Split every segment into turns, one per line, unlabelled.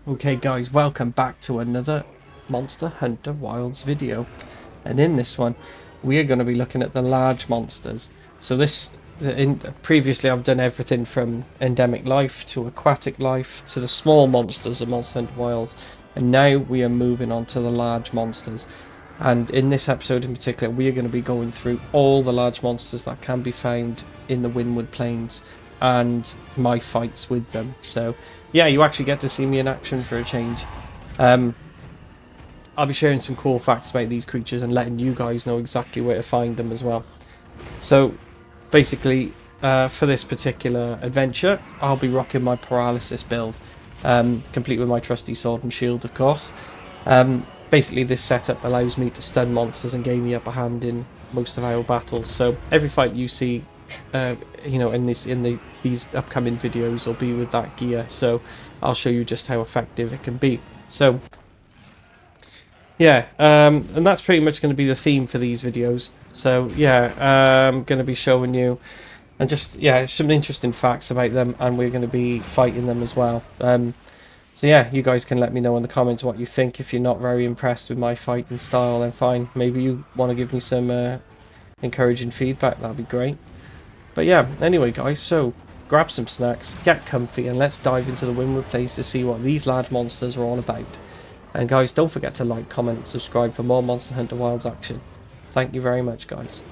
Okay guys, welcome back to another Monster Hunter Wilds video, and in this one we are going to be looking at the large monsters. So previously I've done everything from endemic life to aquatic life to the small monsters of Monster Hunter Wilds, and now we are moving on to the large monsters. And in this episode in particular we are going to be going through all the large monsters that can be found in the Windward Plains and my fights with them. So yeah, you actually get to see me in action for a change. I'll be sharing some cool facts about these creatures and letting you guys know exactly where to find them as well. So basically, for this particular adventure, I'll be rocking my paralysis build, complete with my trusty sword and shield, of course. Basically, this setup allows me to stun monsters and gain the upper hand in most of our battles. So every fight you see, you know, in these upcoming videos will be with that gear, so I'll show you just how effective it can be. So yeah, and that's pretty much going to be the theme for these videos. So yeah, I'm going to be showing you and just some interesting facts about them, and we're going to be fighting them as well. So yeah, you guys can let me know in the comments what you think. If you're not very impressed with my fighting style, then fine, maybe you want to give me some encouraging feedback, that'd be great. But yeah, anyway guys, so grab some snacks, get comfy, and let's dive into the Windward Plains to see what these large monsters are all about. And guys, don't forget to like, comment, and subscribe for more Monster Hunter Wilds action. Thank you very much, guys.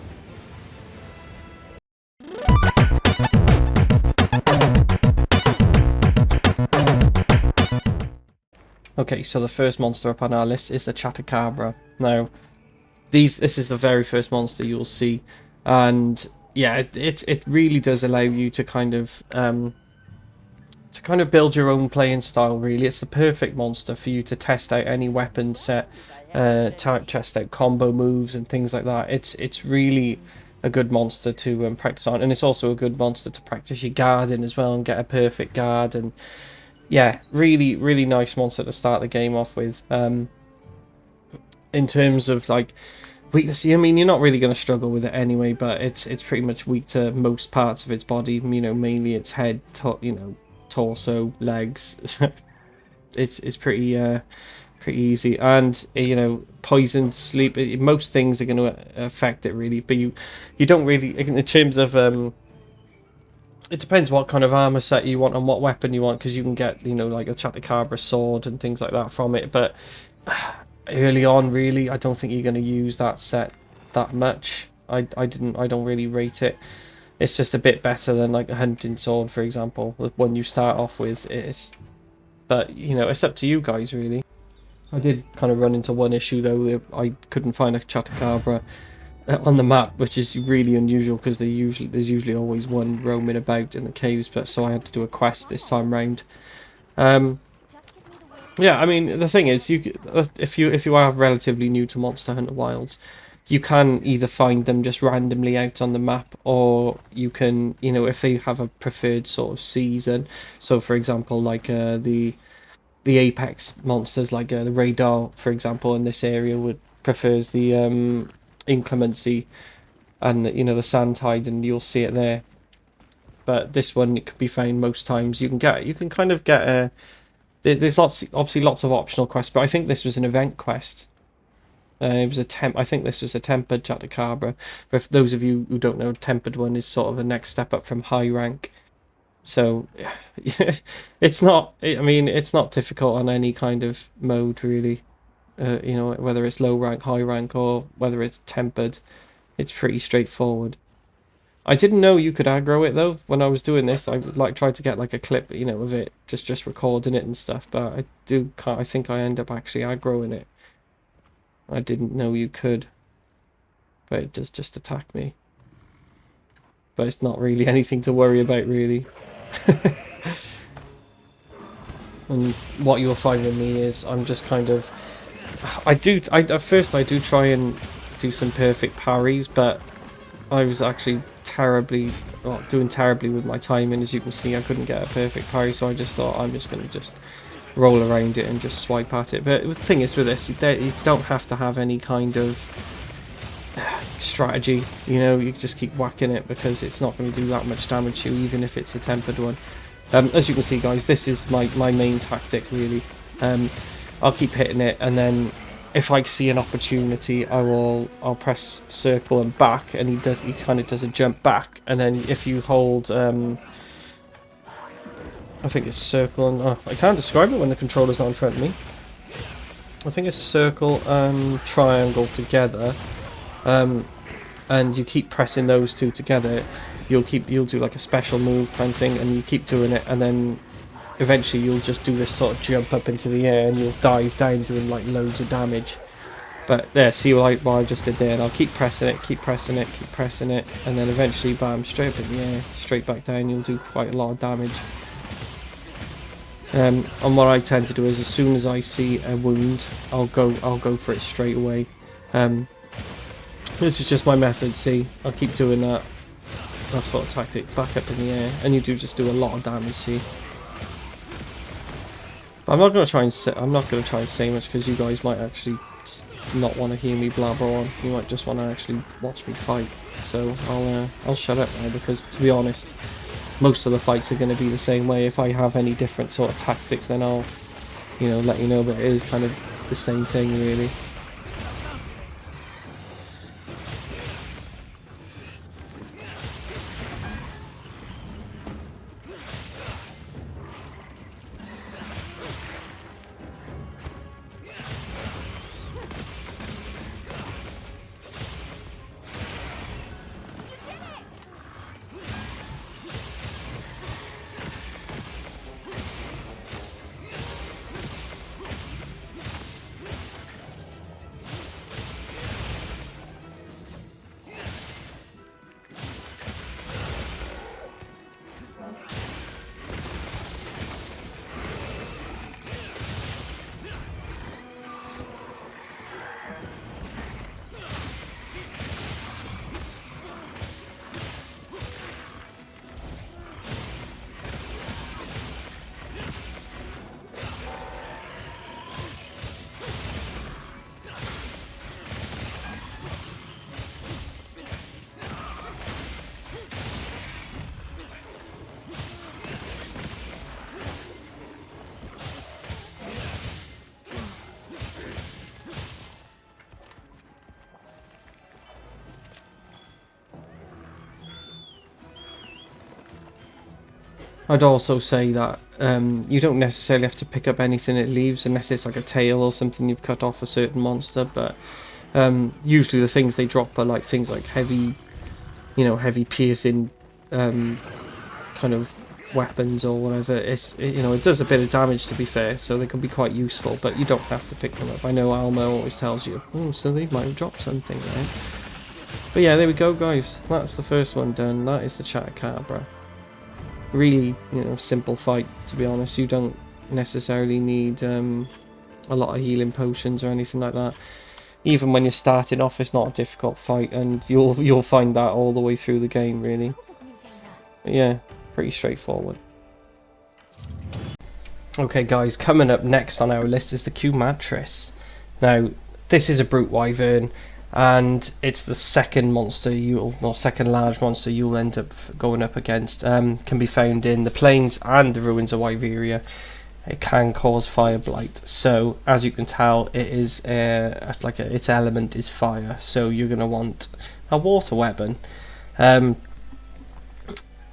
Okay, so the first monster up on our list is the Chatacabra. Now, this is the very first monster you'll see, and yeah, it really does allow you to kind of build your own playing style. Really, it's the perfect monster for you to test out any weapon set, test out combo moves and things like that. It's really a good monster to practice on, and it's also a good monster to practice your guarding as well and get a perfect guard. And yeah, really nice monster to start the game off with. In terms of like weakness, I mean, you're not really going to struggle with it anyway, but it's pretty much weak to most parts of its body, you know, mainly its head, torso, legs. it's pretty easy, and you know, poison, sleep, most things are going to affect it really, but you don't really, in terms of it depends what kind of armor set you want and what weapon you want, because you can get, you know, like a Chatacabra sword and things like that from it, but early on, really, I don't think you're going to use that set that much. I don't really rate it. It's just a bit better than like a hunting sword, for example, when you start off with it. But you know, it's up to you guys really. I did kind of run into one issue though. I couldn't find a Chatacabra on the map, which is really unusual because there's usually always one roaming about in the caves, but so I had to do a quest this time round. Yeah, I mean, the thing is, if you are relatively new to Monster Hunter Wilds, you can either find them just randomly out on the map, or you can, you know, if they have a preferred sort of season. So, for example, like the apex monsters, like the radar, for example, in this area prefers the inclemency and, you know, the sand tide, and you'll see it there. But this one, it can be found most times. You can kind of get a. There's obviously lots of optional quests, but I think this was an event quest. It was I think this was a tempered Chatacabra. But for those of you who don't know, tempered one is sort of a next step up from high rank. So it's not. I mean, it's not difficult on any kind of mode really. You know, whether it's low rank, high rank, or whether it's tempered, it's pretty straightforward. I didn't know you could aggro it though. When I was doing this, I like tried to get like a clip, you know, of it, just recording it and stuff. But I think I end up actually aggroing it. I didn't know you could, but it does just attack me. But it's not really anything to worry about, really. And what you'll find with me is I'm just kind of, at first I do try and do some perfect parries, but I was actually doing terribly with my timing. As you can see, I couldn't get a perfect parry, so I just thought I'm just going to just roll around it and just swipe at it. But the thing is with this, you don't have to have any kind of strategy, you know, you just keep whacking it because it's not going to do that much damage to you, even if it's a tempered one. As you can see guys, this is my main tactic really. I'll keep hitting it, and then if I see an opportunity, I'll press circle and back, and he kind of does a jump back, and then if you hold I think it's circle and I can't describe it when the controller's not in front of me. I think it's circle and triangle together, and you keep pressing those two together. You'll do like a special move kind of thing, and you keep doing it, and then eventually you'll just do this sort of jump up into the air, and you'll dive down doing like loads of damage. But there, see what I just did there, and I'll keep pressing it, keep pressing it, keep pressing it, and then eventually, bam, straight up in the air, straight back down. You'll do quite a lot of damage. And what I tend to do is, as soon as I see a wound, I'll go for it straight away. This is just my method. See, I'll keep doing that sort of tactic, back up in the air, and you do just do a lot of damage. See, but I'm not gonna try and say much, because you guys might actually just not want to hear me blabber on. You might just want to actually watch me fight. So I'll shut up now, because to be honest, most of the fights are going to be the same way. If I have any different sort of tactics, then I'll, let you know, but it is kind of the same thing, really. I'd also say that you don't necessarily have to pick up anything it leaves, unless it's like a tail or something you've cut off a certain monster, but usually the things they drop are like things like heavy piercing kind of weapons or whatever. It does a bit of damage, to be fair, so they can be quite useful, but you don't have to pick them up. I know Alma always tells you, so they might have dropped something there. But yeah, there we go, guys. That's the first one done. That is the Chupacabra. Really, simple fight, to be honest. You don't necessarily need a lot of healing potions or anything like that. Even when you're starting off, it's not a difficult fight, and you'll find that all the way through the game, really. But yeah, pretty straightforward. Okay, guys, coming up next on our list is the Q-Matris. Now, this is a brute wyvern, and it's the second second large monster you'll end up going up against. Can be found in the plains and the ruins of Wyveria. It can cause fire blight, so as you can tell, it is its element is fire. So you're gonna want a water weapon.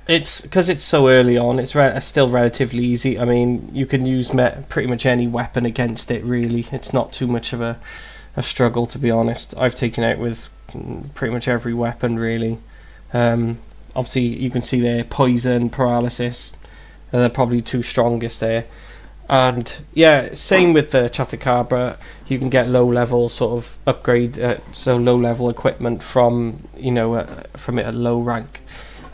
It's because it's so early on. It's still relatively easy. I mean, you can use pretty much any weapon against it. Really, it's not too much of a struggle, to be honest. I've taken out with pretty much every weapon, really. Obviously, you can see there poison, paralysis. They're probably two strongest there. And yeah, same with the Chupacabra. You can get low level sort of upgrade, so low level equipment from from it at low rank.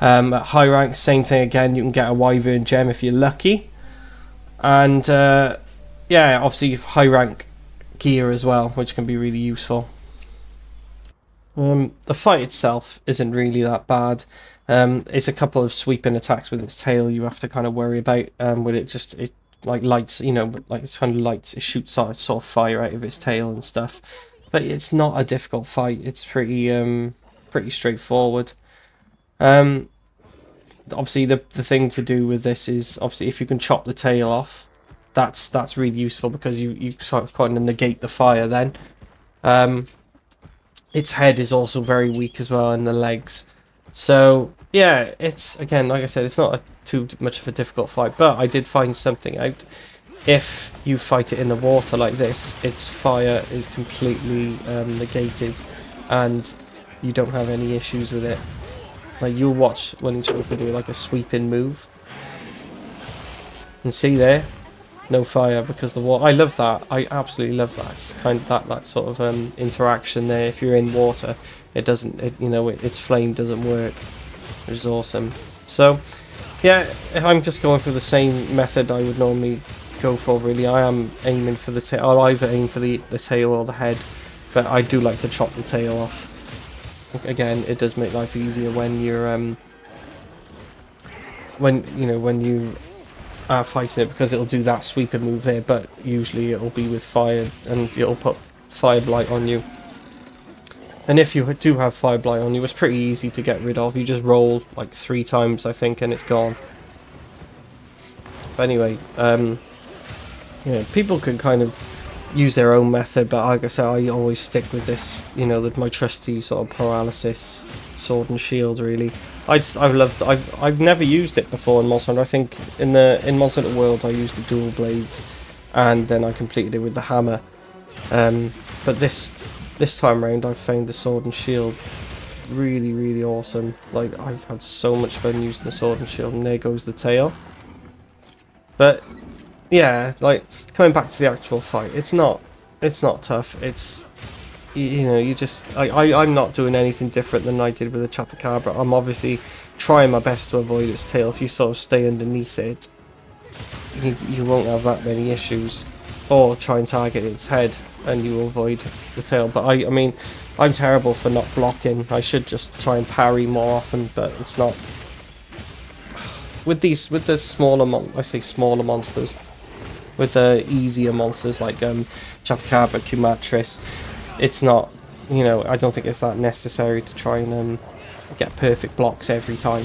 At high rank, same thing again. You can get a wyvern gem if you're lucky. And yeah, obviously high rank gear as well, which can be really useful. The fight itself isn't really that bad. It's a couple of sweeping attacks with its tail you have to kind of worry about. With it like lights, like it's kind of lights. It shoots sort of fire out of its tail and stuff. But it's not a difficult fight. It's pretty straightforward. Obviously the thing to do with this is, obviously, if you can chop the tail off, that's really useful because you sort of kind of negate the fire then. Um, its head is also very weak as well, and the legs. So yeah, it's again, like I said, it's not too much of a difficult fight, but I did find something out. If you fight it in the water like this, its fire is completely negated, and you don't have any issues with it. Like, you'll watch when it tries to do like a sweeping move, and see there, no fire because the water. I love that. I absolutely love that. It's kind of that sort of interaction there. If you're in water, it doesn't. Its flame doesn't work, which is awesome. So yeah, if I'm just going through the same method I would normally go for, really. I am aiming for the tail. I'll either aim for the tail or the head, but I do like to chop the tail off. Again, it does make life easier when you're when you are fighting it, because it'll do that sweeping move there, but usually it'll be with fire and it'll put fire blight on you. And if you do have fire blight on you, it's pretty easy to get rid of. You just roll like 3 times, I think, and it's gone. But anyway, people can kind of use their own method, but like I said, I always stick with this, with my trusty sort of paralysis sword and shield. Really, I've never used it before in Monster Hunter. I think in Monster Hunter World I used the dual blades, and then I completed it with the hammer. But this time around, I've found the sword and shield really, really awesome. Like, I've had so much fun using the sword and shield, and there goes the tail. But yeah, like, coming back to the actual fight, it's not tough. It's, I'm not doing anything different than I did with the Chupacabra. I'm obviously trying my best to avoid its tail. If you sort of stay underneath it, you won't have that many issues. Or try and target its head, and you will avoid the tail. But I mean, I'm terrible for not blocking. I should just try and parry more often, but it's not. With the smaller monsters, with the easier monsters like Chupacabra, Kumatris, it's not, I don't think it's that necessary to try and get perfect blocks every time.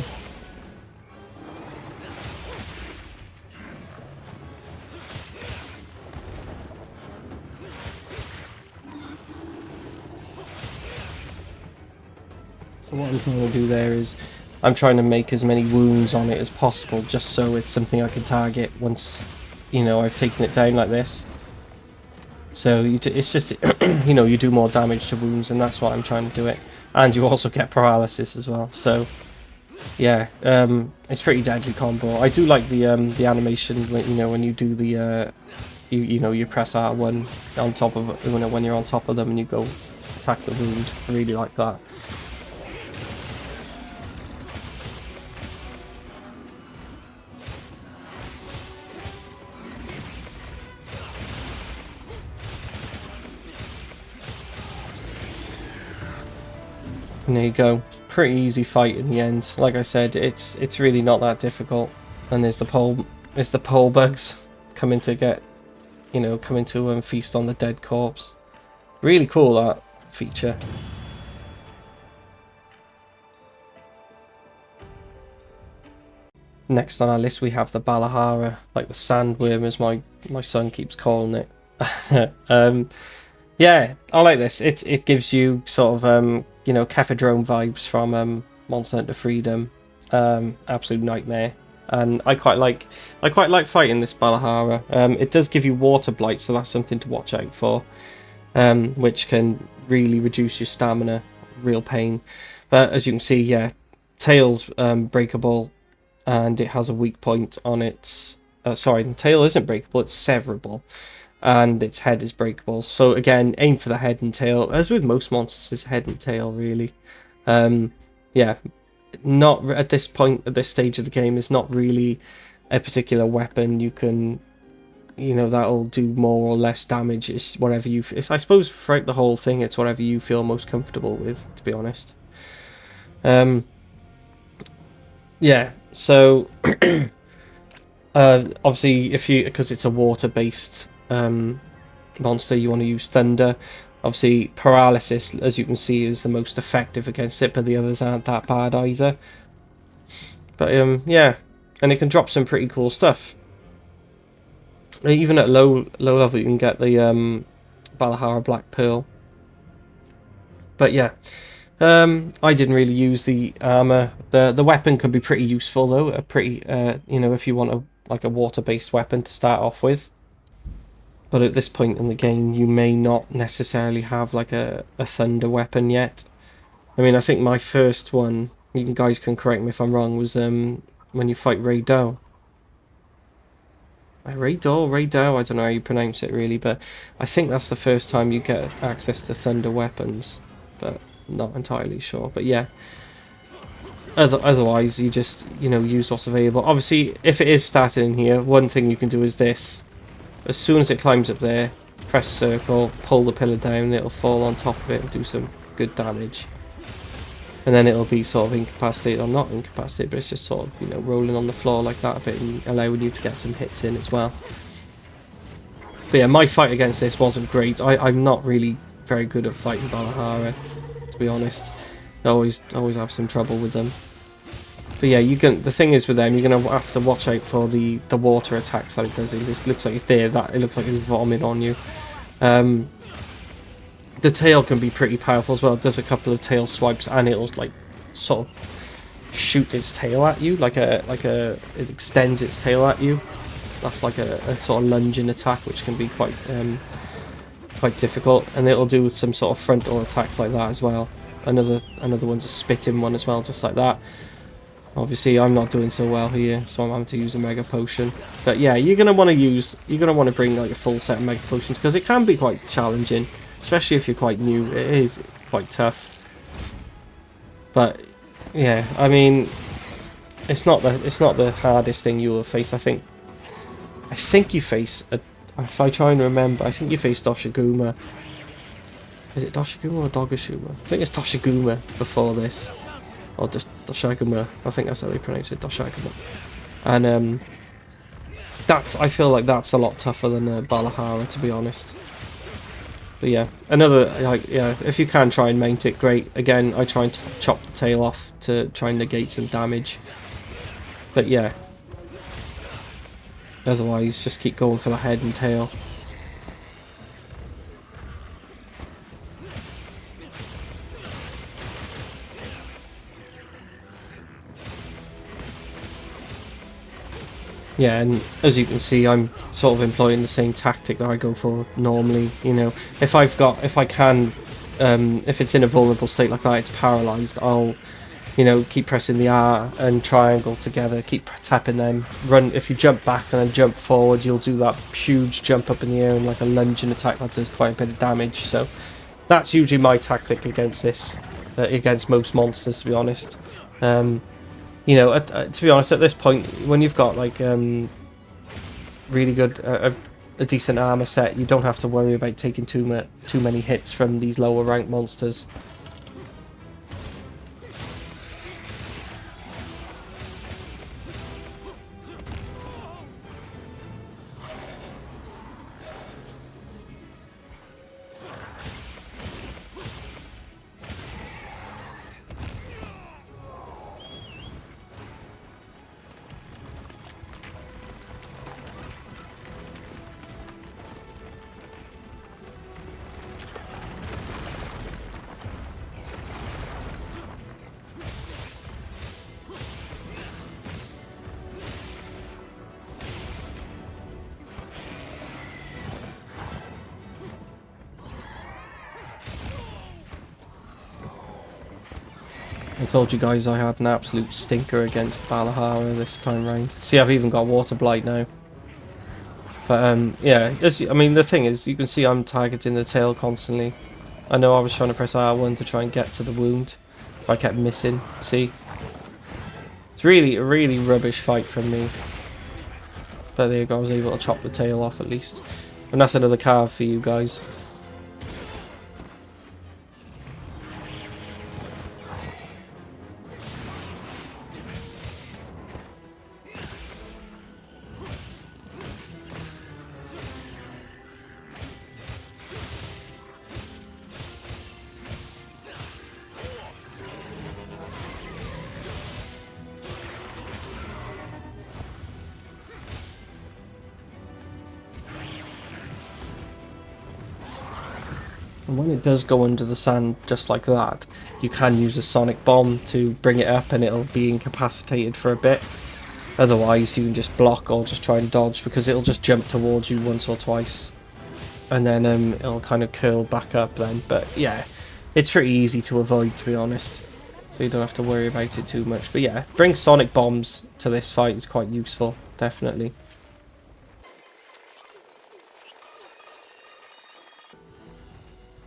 What I'm trying to do there is I'm trying to make as many wounds on it as possible, just so it's something I can target once, I've taken it down like this. So it's just, you do more damage to wounds, and that's why I'm trying to do it. And you also get paralysis as well. So yeah, it's pretty deadly combo. I do like the animation when you do the you press R1 on top of when you're on top of them and you go attack the wound. I really like that. And there you go. Pretty easy fight in the end. Like I said, it's really not that difficult. And there's the pole bugs coming to feast on the dead corpse. Really cool, that feature. Next on our list we have the Balahara, like the sandworm as my son keeps calling it. Yeah, I like this. It gives you sort of Caphadrome vibes from Monster Hunter Freedom. Absolute nightmare. And I quite like fighting this Balahara. It does give you water blight, so that's something to watch out for. Which can really reduce your stamina, real pain. But as you can see, yeah, tail's breakable, and it has a weak point on its. Sorry, the tail isn't breakable; it's severable. And its head is breakable. So again, aim for the head and tail. As with most monsters, it's head and tail, really. Yeah, not at this point, at this stage of the game, is not really a particular weapon. You can, that'll do more or less damage. It's whatever you. I suppose throughout the whole thing, it's whatever you feel most comfortable with, to be honest. Yeah. So, obviously, because it's a water-based monster, you want to use thunder. Obviously, paralysis, as you can see, is the most effective against it, but the others aren't that bad either. But yeah, and it can drop some pretty cool stuff. Even at low level, you can get the Balahara Black Pearl. But yeah, I didn't really use the armor. The weapon can be pretty useful though. A pretty you know, if you want a water-based weapon to start off with. But at this point in the game, you may not necessarily have like a thunder weapon yet. I mean, I think my first one, you guys can correct me if I'm wrong, was when you fight Ray Dow. Ray Dow, I don't know how you pronounce it really, but I think that's the first time you get access to thunder weapons, but not entirely sure. But yeah, otherwise you just, you know, use what's available. Obviously, if it is starting in here, one thing you can do is this. As soon as it climbs up there, press circle, pull the pillar down, it'll fall on top of it and do some good damage. And then it'll be sort of incapacitated, or not incapacitated, but it's just sort of, you know, rolling on the floor like that a bit and allowing you to get some hits in as well. But yeah, my fight against this wasn't great. I'm not really very good at fighting Balahara, to be honest. I always have some trouble with them. But yeah, the thing is with them, you're gonna have to watch out for the water attacks that it does. It just looks like it's there. It looks like it's vomiting on you. The tail can be pretty powerful as well. It does a couple of tail swipes, and it'll like sort of shoot its tail at you, it extends its tail at you. That's like a sort of lunging attack, which can be quite difficult. And it'll do some sort of frontal attacks like that as well. Another one's a spitting one as well, just like that. Obviously, I'm not doing so well here, so I'm having to use a Mega Potion. But yeah, you're gonna want to bring like a full set of Mega Potions, because it can be quite challenging, especially if you're quite new. It is quite tough. But yeah, I mean, it's not the hardest thing you will face. I think you face if I try and remember, I think you face Doshiguma. Is it Doshiguma or Dogashuma? I think it's Doshiguma before this. Or Doshaguma, I think that's how they pronounce it, Doshaguma. And I feel like that's a lot tougher than Balahara, to be honest. But yeah, if you can try and mount it, great. Again, I try and chop the tail off to try and negate some damage. But yeah, otherwise just keep going for the head and tail. Yeah, and as you can see, I'm sort of employing the same tactic that I go for normally. You know, if it's in a vulnerable state like that, it's paralyzed, I'll, you know, keep pressing the R and triangle together, keep tapping them, run. If you jump back and then jump forward, you'll do that huge jump up in the air and like a lunging attack that does quite a bit of damage. So that's usually my tactic against this, against most monsters, to be honest. You know, to be honest, at this point, when you've got like really good, a decent armor set, you don't have to worry about taking too many hits from these lower ranked monsters. I told you guys I had an absolute stinker against Balahara this time round. See, I've even got Water Blight now. But yeah, I mean, the thing is, you can see I'm targeting the tail constantly. I know I was trying to press R1 to try and get to the wound, but I kept missing. See? It's really a really rubbish fight from me. But there you go, I was able to chop the tail off at least. And that's another carve for you guys. And when it does go under the sand just like that, you can use a sonic bomb to bring it up and it'll be incapacitated for a bit. Otherwise, you can just block or just try and dodge because it'll just jump towards you once or twice. And then it'll kind of curl back up then. But yeah, it's pretty easy to avoid, to be honest. So you don't have to worry about it too much. But yeah, bring sonic bombs to this fight is quite useful, definitely.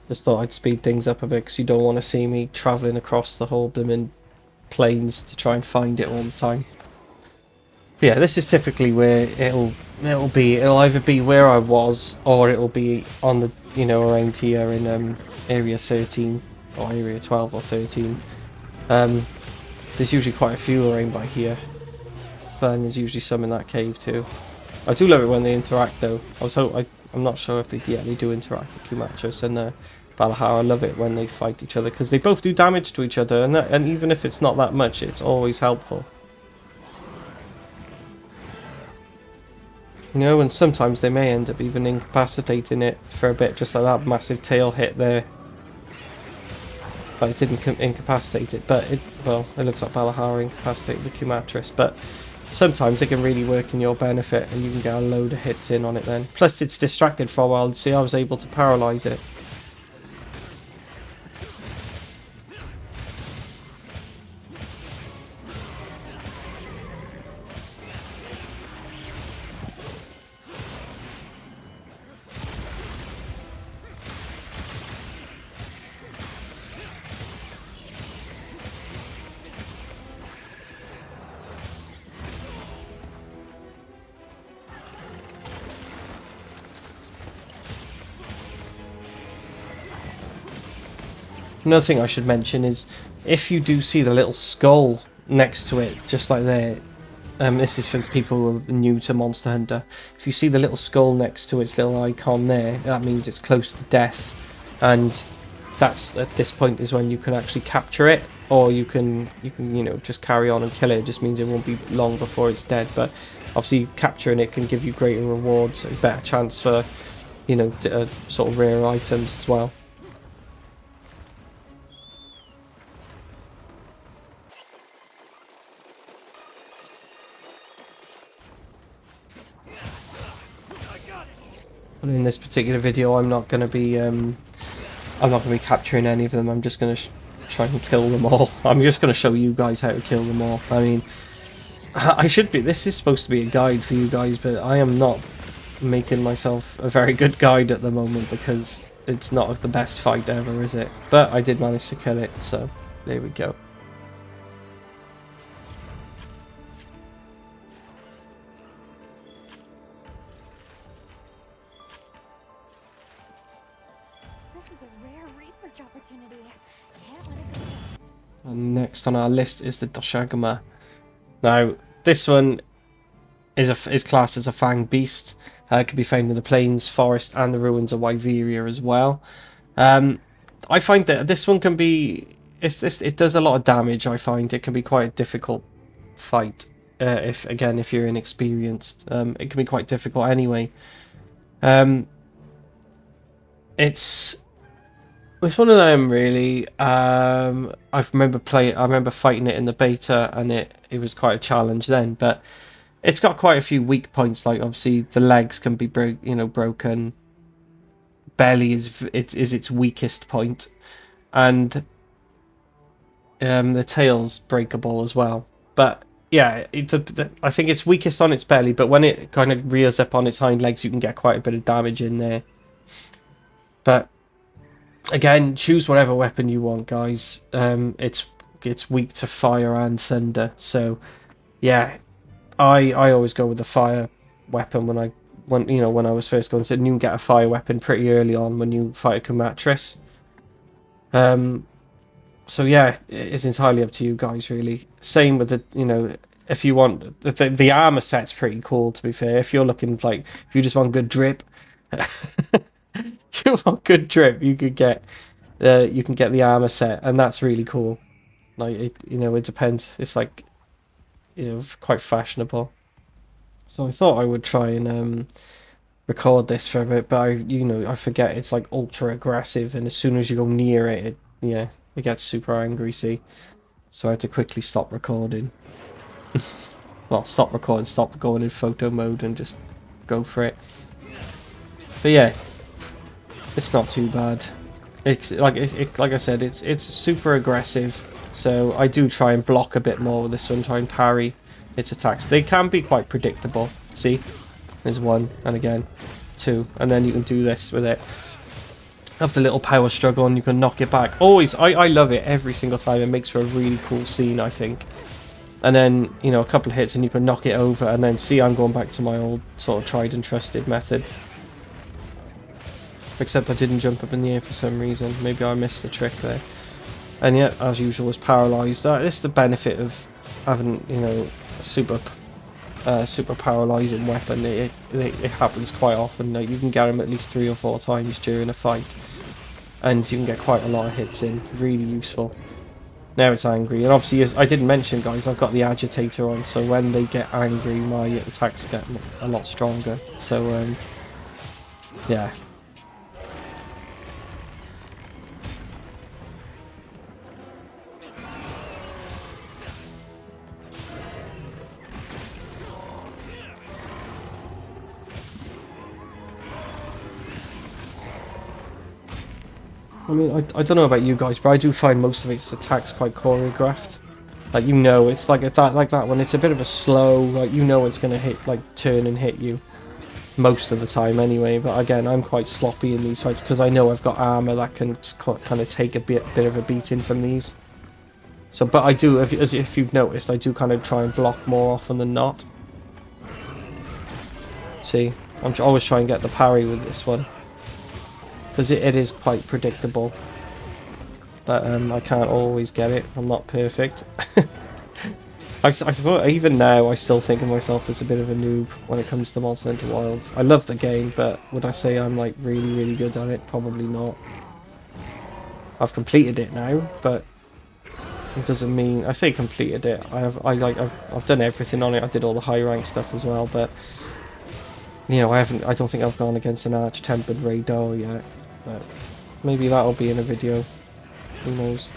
Just thought I'd speed things up a bit because you don't want to see me travelling across the whole blooming plains to try and find it all the time. But yeah, this is typically where it'll either be where I was or it'll be on the around here in area 13 or area 12 or 13. There's usually quite a few around by here, but there's usually some in that cave too. I do love it when they interact though. I'm not sure if they do interact with Kumatris and Balahar. I love it when they fight each other because they both do damage to each other, and even if it's not that much, it's always helpful. And sometimes they may end up even incapacitating it for a bit, just like that massive tail hit there. But it didn't incapacitate it, but it looks like Balahar incapacitated the Kumatris, but sometimes it can really work in your benefit and you can get a load of hits in on it then. Plus it's distracted for a while. See, I was able to paralyze it. Another thing I should mention is if you do see the little skull next to it, just like there, this is for people who are new to Monster Hunter. If you see the little skull next to its little icon there, that means it's close to death, and that's at this point is when you can actually capture it, or you can just carry on and kill it. It just means it won't be long before it's dead. But obviously capturing it can give you greater rewards and better chance for sort of rare items as well. But in this particular video, I'm not going to be capturing any of them. I'm just going to try and kill them all. I'm just going to show you guys how to kill them all. I mean, I should be. This is supposed to be a guide for you guys, but I am not making myself a very good guide at the moment because it's not the best fight ever, is it? But I did manage to kill it, so there we go. And next on our list is the Doshagama. Now, this one is classed as a fanged beast. It can be found in the plains, forest, and the ruins of Wyveria as well. I find that this one can be... It does a lot of damage, I find. It can be quite a difficult fight. If you're inexperienced. It can be quite difficult anyway. It's one of them really. I remember fighting it in the beta, and it was quite a challenge then. But it's got quite a few weak points. Like obviously the legs can be broken. Belly is its weakest point, and the tail's breakable as well. But yeah, I think it's weakest on its belly. But when it kind of rears up on its hind legs, you can get quite a bit of damage in there. But again, choose whatever weapon you want, guys. It's weak to fire and thunder, so yeah, I always go with the fire weapon when I was first going. So you can get a fire weapon pretty early on when you fight a Kumatris. So yeah, it's entirely up to you guys, really. Same with the if you want the armor set's pretty cool. To be fair, if you're looking if you just want good drip. If you want good drip, you can get the armor set, and that's really cool. Like it depends. It's quite fashionable. So I thought I would try and record this for a bit, but I forget it's like ultra aggressive, and as soon as you go near it, yeah, it gets super angry. See, so I had to quickly stop recording. Well, stop recording, stop going in photo mode, and just go for it. But yeah, it's not too bad. It's like I said, it's super aggressive. So I do try and block a bit more with this one, try and parry its attacks. They can be quite predictable. See, there's one, and again, two, and then you can do this with it. Have the little power struggle, and you can knock it back. Always, I love it every single time. It makes for a really cool scene, I think. And then, you know, a couple of hits and you can knock it over, and then see, I'm going back to my old sort of tried and trusted method. Except I didn't jump up in the air for some reason. Maybe I missed the trick there. And yet, as usual, was paralysed. That is the benefit of having, you know, a super paralysing weapon. It happens quite often. You can get him at least 3 or 4 times during a fight. And you can get quite a lot of hits in. Really useful. Now it's angry, and obviously, as I didn't mention, guys, I've got the agitator on, so when they get angry, my attacks get a lot stronger. So, yeah. I mean, I don't know about you guys, but I do find most of its attacks quite choreographed. Like, you know, it's like that one. It's a bit of a slow, like, you know it's going to hit, like, turn and hit you. Most of the time, anyway. But again, I'm quite sloppy in these fights, because I know I've got armor that can kind of take a bit of a beating from these. So, but I do, if you've noticed, I do kind of try and block more often than not. See, I'm always trying to get the parry with this one. Because it is quite predictable. But I can't always get it. I'm not perfect. I suppose even now I still think of myself as a bit of a noob when it comes to Monster Hunter Wilds. I love the game, but would I say I'm like really good at it? Probably not. I've completed it now, but it doesn't mean I say completed it. I've done everything on it. I did all the high rank stuff as well, but you know, I don't think I've gone against an arch-tempered radar yet. But maybe that'll be in a video. Who knows?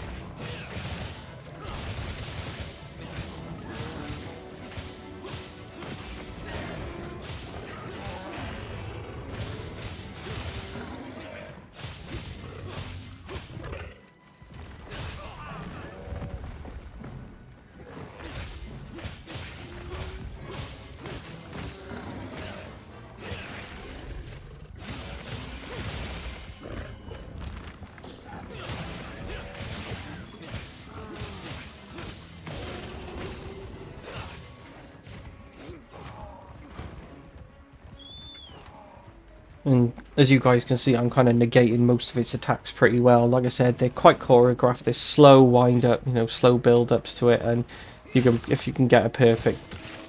And as you guys can see, I'm kind of negating most of its attacks pretty well. Like I said, they're quite choreographed. There's slow wind up, you know, slow build ups to it, and you can, if you can get a perfect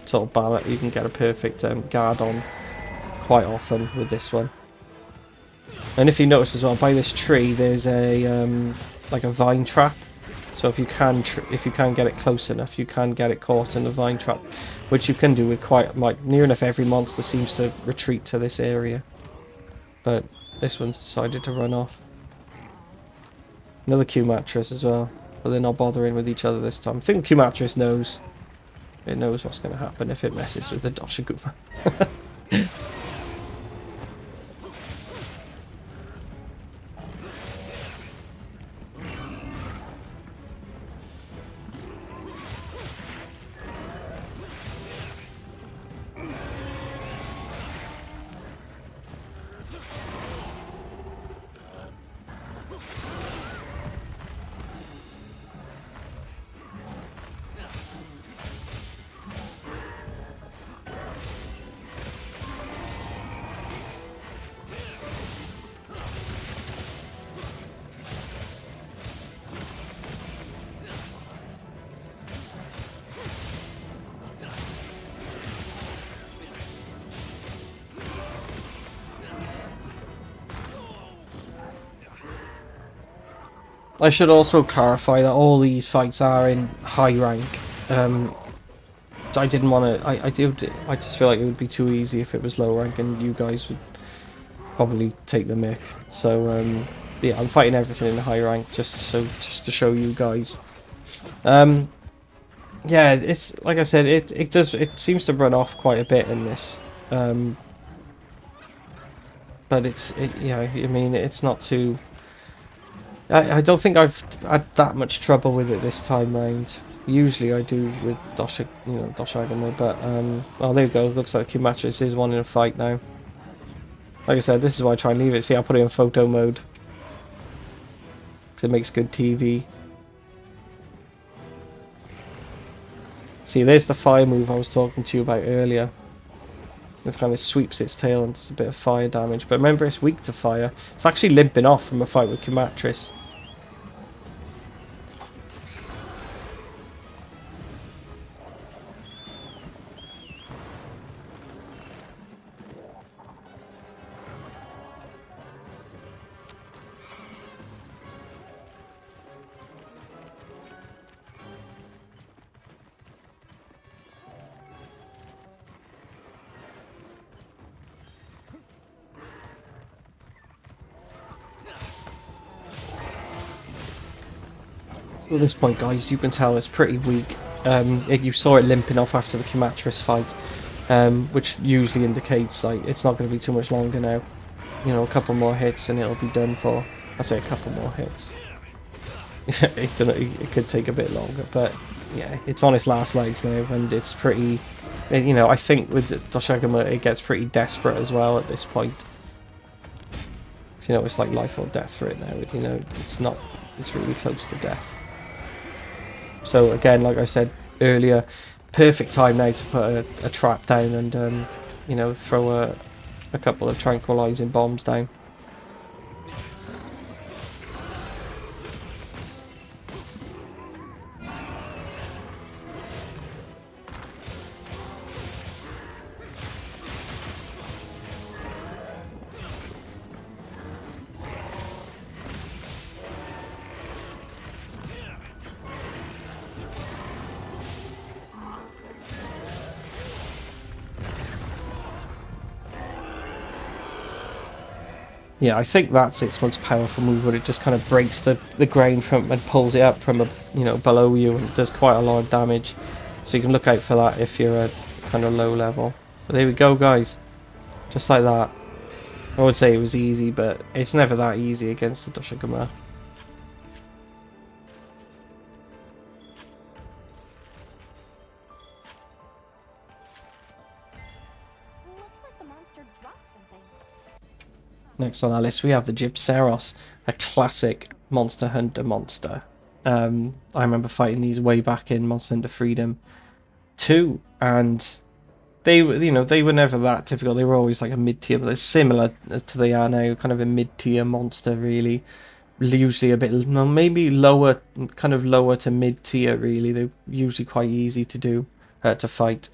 sort of balance, you can get a perfect guard on quite often with this one. And if you notice as well, by this tree, there's a like a vine trap. So if you can get it close enough, you can get it caught in the vine trap, which you can do with quite like near enough every monster seems to retreat to this area. But this one's decided to run off. Another Q mattress as well, but they're not bothering with each other this time. I think Q mattress knows. It knows what's going to happen if it messes with the Doshiguma. I should also clarify that all these fights are in high rank. I didn't want to. I just feel like it would be too easy if it was low rank, and you guys would probably take the mick. So yeah, I'm fighting everything in the high rank just to show you guys. Yeah, it's like I said, it seems to run off quite a bit in this. But yeah, I mean, it's not too. I don't think I've had that much trouble with it this time round. Usually I do with Doshagama, but well, there you go. Looks like Kumatris is wanting a fight now. Like I said, this is why I try and leave it. See, I'll put it in photo mode because it makes good TV. See, there's the fire move I was talking to you about earlier. It kind of sweeps its tail and does a bit of fire damage. But remember, it's weak to fire. It's actually limping off from a fight with Kumatris. At this point, guys, you can tell it's pretty weak. You saw it limping off after the Kumatris fight, which usually indicates like it's not going to be too much longer now. You know, a couple more hits and it'll be done for. I say a couple more hits. It could take a bit longer, but yeah, it's on its last legs now, and it's pretty. You know, I think with Doshagama, it gets pretty desperate as well at this point. So, you know, it's like life or death for it now. You know, it's really close to death. So again, like I said earlier, perfect time now to put a trap down and you know, throw a couple of tranquilizing bombs down. Yeah, I think that's its most powerful move, where it just kind of breaks the ground from and pulls it up from below you, and does quite a lot of damage. So you can look out for that if you're at kind of low level. But there we go, guys. Just like that. I would say it was easy, but it's never that easy against the Doshagama. Next on our list, we have the Gypceros, a classic Monster Hunter monster. I remember fighting these way back in Monster Hunter Freedom 2, and they were never that difficult. They were always like a mid-tier, but they're similar to they are now, kind of a mid-tier monster, really. Usually a bit, maybe lower, kind of lower to mid-tier, really. They're usually quite easy to do, to fight.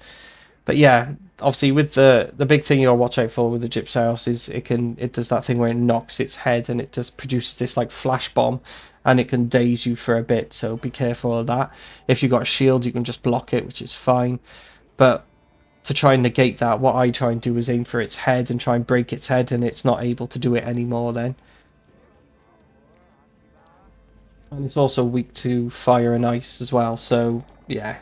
But yeah, obviously with the big thing you gotta watch out for with the Gypceros is it does that thing where it knocks its head and it just produces this like flash bomb, and it can daze you for a bit, so be careful of that. If you've got a shield, you can just block it, which is fine. But to try and negate that, what I try and do is aim for its head and try and break its head, and it's not able to do it anymore then. And it's also weak to fire and ice as well, so yeah,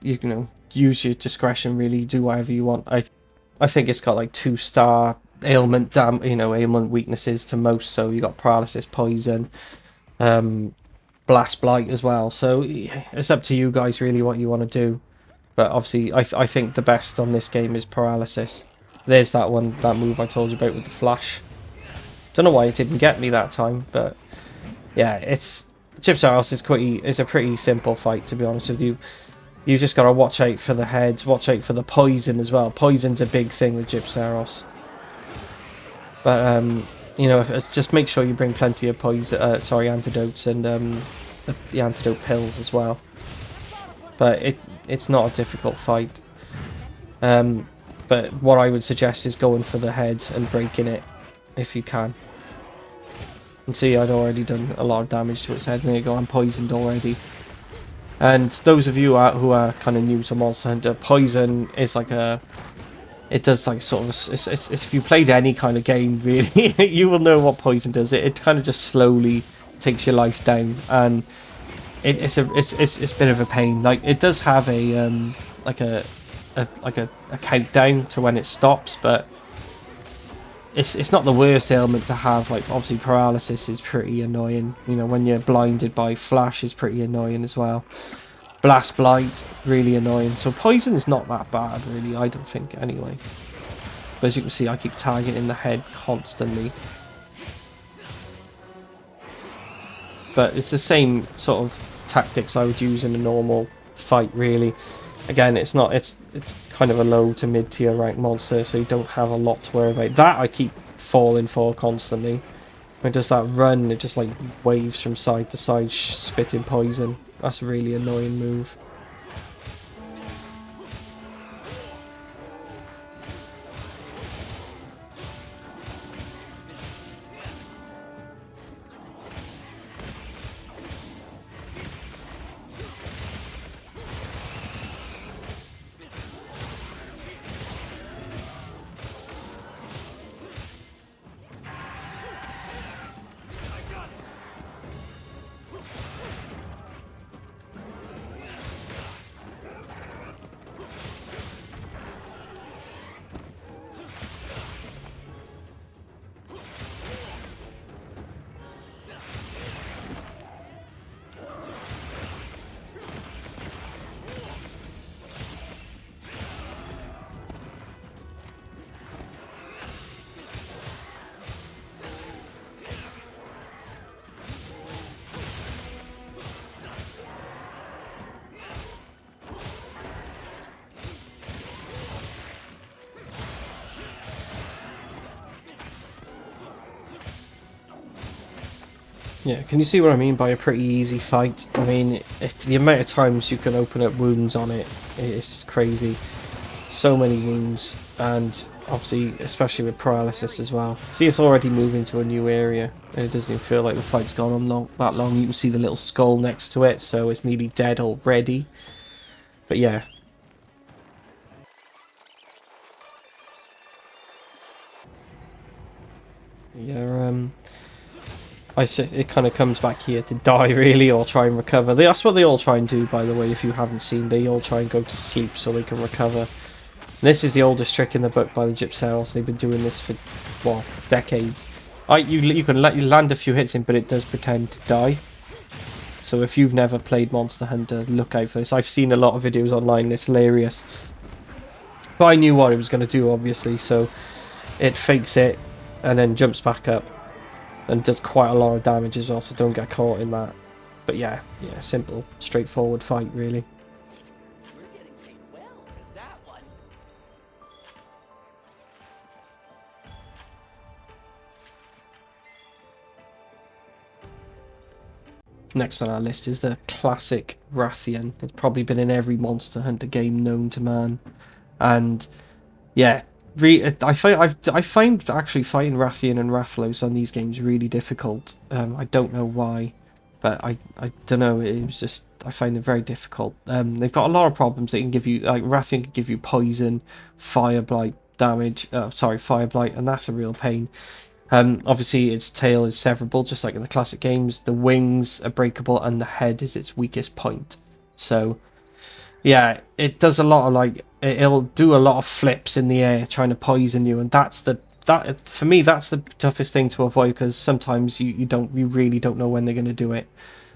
you know, use your discretion, really, do whatever you want. I think it's got like 2-star ailment ailment weaknesses to most, so you got paralysis, poison, blast blight as well, so it's up to you guys really what you want to do. But obviously I think the best on this game is paralysis. There's that move I told you about with the flash. Don't know why it didn't get me that time, but yeah, Gypceros is a pretty simple fight, to be honest with you. You just gotta watch out for the heads, watch out for the poison as well. Poison's a big thing with Gypceros. But you know, just make sure you bring plenty of antidotes and the antidote pills as well. But it's not a difficult fight. But what I would suggest is going for the head and breaking it if you can. And see, I'd already done a lot of damage to its head. There you go, I'm poisoned already. And those of you who are kind of new to Monster Hunter, poison is like it does like sort of it's if you played any kind of game really, you will know what poison does. It kind of just slowly takes your life down, and it's a bit of a pain. Like it does have a like a countdown to when it stops, but it's not the worst ailment to have. Like obviously paralysis is pretty annoying. You know, when you're blinded by flash is pretty annoying as well. Blast blight, really annoying. So poison's not that bad really, I don't think anyway. But as you can see, I keep targeting the head constantly. But it's the same sort of tactics I would use in a normal fight really. Again, it's kind of a low to mid tier rank monster, so you don't have a lot to worry about. That I keep falling for constantly. When it does that run, it just like waves from side to side, spitting poison. That's a really annoying move. Yeah, can you see what I mean by a pretty easy fight? I mean, the amount of times you can open up wounds on it, it's just crazy. So many wounds, and obviously, especially with paralysis as well. See, it's already moving to a new area, and it doesn't even feel like the fight's gone on that long. You can see the little skull next to it, so it's nearly dead already. But yeah. Yeah, it kind of comes back here to die, really, or try and recover. That's what they all try and do, by the way, if you haven't seen. They all try and go to sleep so they can recover. And this is the oldest trick in the book by the Gypsels. They've been doing this for, well, decades. You can land a few hits in, but it does pretend to die. So if you've never played Monster Hunter, look out for this. I've seen a lot of videos online, it's hilarious. But I knew what it was going to do, obviously, so it fakes it and then jumps back up. And does quite a lot of damage as well, so don't get caught in that. But yeah, simple, straightforward fight, really. Next on our list is the classic Rathian. It's probably been in every Monster Hunter game known to man. And yeah, I find actually fighting Rathian and Rathlos on these games really difficult. I don't know why, but I don't know. It was just I find them very difficult. They've got a lot of problems. They can give you like Rathian can give you poison, fire blight damage. Fire blight, and that's a real pain. Obviously its tail is severable, just like in the classic games. The wings are breakable, and the head is its weakest point. So yeah, it does a lot of like it'll do a lot of flips in the air trying to poison you, and for me that's the toughest thing to avoid, because sometimes you really don't know when they're going to do it.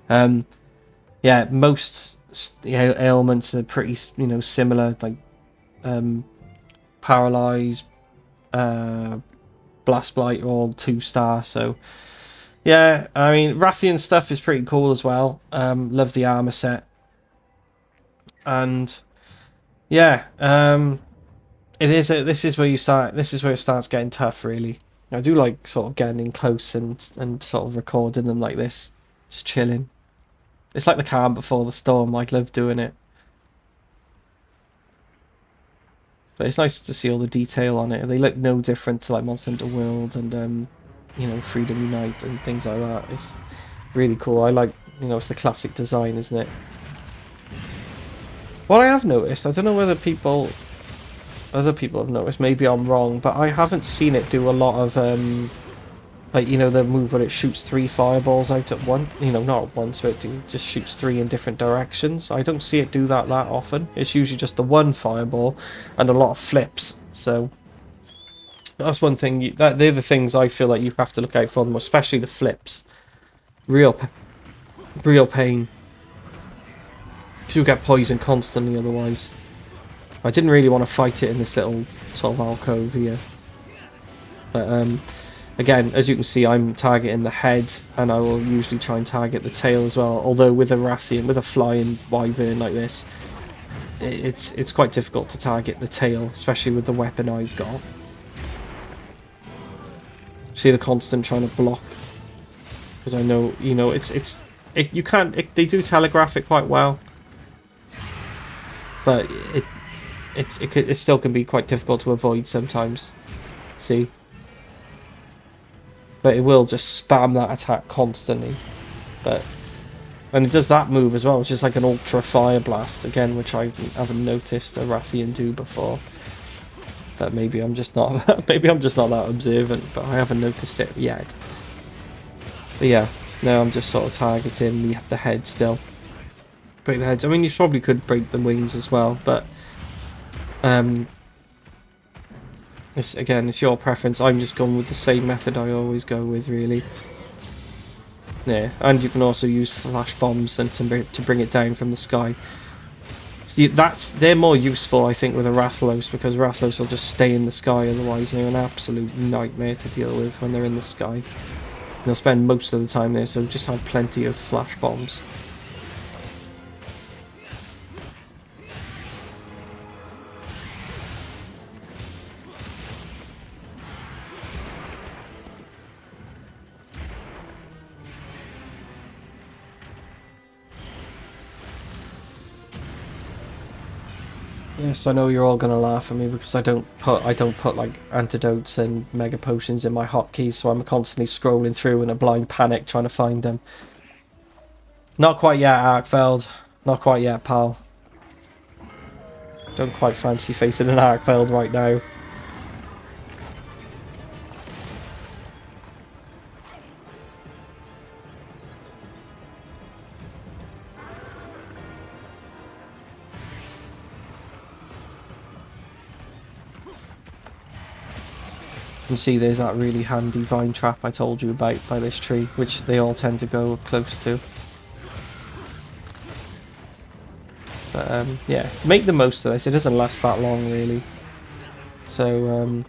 Yeah, most ailments are pretty similar, like paralyze, blast blight are all 2-star. So yeah, I mean Rathian stuff is pretty cool as well. Love the armor set. And yeah, this is where it starts getting tough, really. I do like sort of getting in close and sort of recording them like this, just chilling. It's like the calm before the storm. I love doing it. But it's nice to see all the detail on it. They look no different to like Monster Hunter World and Freedom Unite and things like that. It's really cool. I like, it's the classic design, isn't it? What I have noticed, I don't know whether people other people have noticed, maybe I'm wrong, but I haven't seen it do a lot of like, you know, the move where it shoots 3 fireballs out at once. You know, not at once, but it just shoots 3 in different directions. I don't see it do that often. It's usually just the 1 fireball and a lot of flips. So that's one thing. They're the things I feel like you have to look out for them, especially the flips. Real pain. Because you'll get poisoned constantly otherwise. I didn't really want to fight it in this little sort of alcove here. But again, as you can see, I'm targeting the head, and I will usually try and target the tail as well. Although with a Rathian, with a flying wyvern like this, it's quite difficult to target the tail, especially with the weapon I've got. See the constant trying to block, because I know, you know, you can't. They do telegraph it quite well, but it still can be quite difficult to avoid sometimes. See. But it will just spam that attack constantly. And it does that move as well, which is like an ultra fire blast again, which I haven't noticed a Rathian do before. But maybe I'm just not that observant, but I haven't noticed it yet. But yeah, now I'm just sort of targeting the head still. Break the heads. I mean, you probably could break the wings as well, but it's your preference. I'm just going with the same method I always go with, really. Yeah, and you can also use flash bombs and to bring it down from the sky. So they're more useful, I think, with a Rathalos, because Rathalos will just stay in the sky. Otherwise, they're an absolute nightmare to deal with when they're in the sky. And they'll spend most of the time there, so just have plenty of flash bombs. Yes, I know you're all gonna laugh at me because I don't put like antidotes and mega potions in my hotkeys, so I'm constantly scrolling through in a blind panic trying to find them. Not quite yet, Arkfeld. Not quite yet, pal. Don't quite fancy facing an Arkfeld right now. You can see there's that really handy vine trap I told you about by this tree, which they all tend to go close to. But yeah, make the most of this. It doesn't last that long, really. So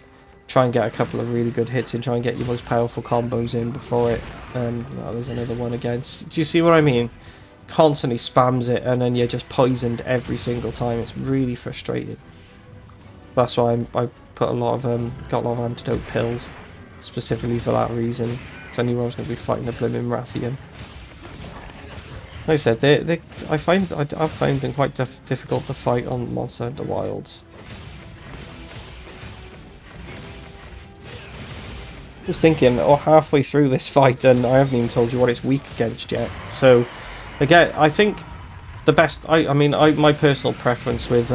try and get a couple of really good hits and try and get your most powerful combos in before it. Oh, there's another one again. Do you see what I mean? Constantly spams it, and then you're just poisoned every single time. It's really frustrating. That's why I put a lot of got a lot of antidote pills, specifically for that reason. So I knew I was going to be fighting a blooming Rathian. Like I said, I find them quite difficult to fight on Monster Hunter Wilds. Just thinking, halfway through this fight, and I haven't even told you what it's weak against yet. So, again, I think the best. My personal preference with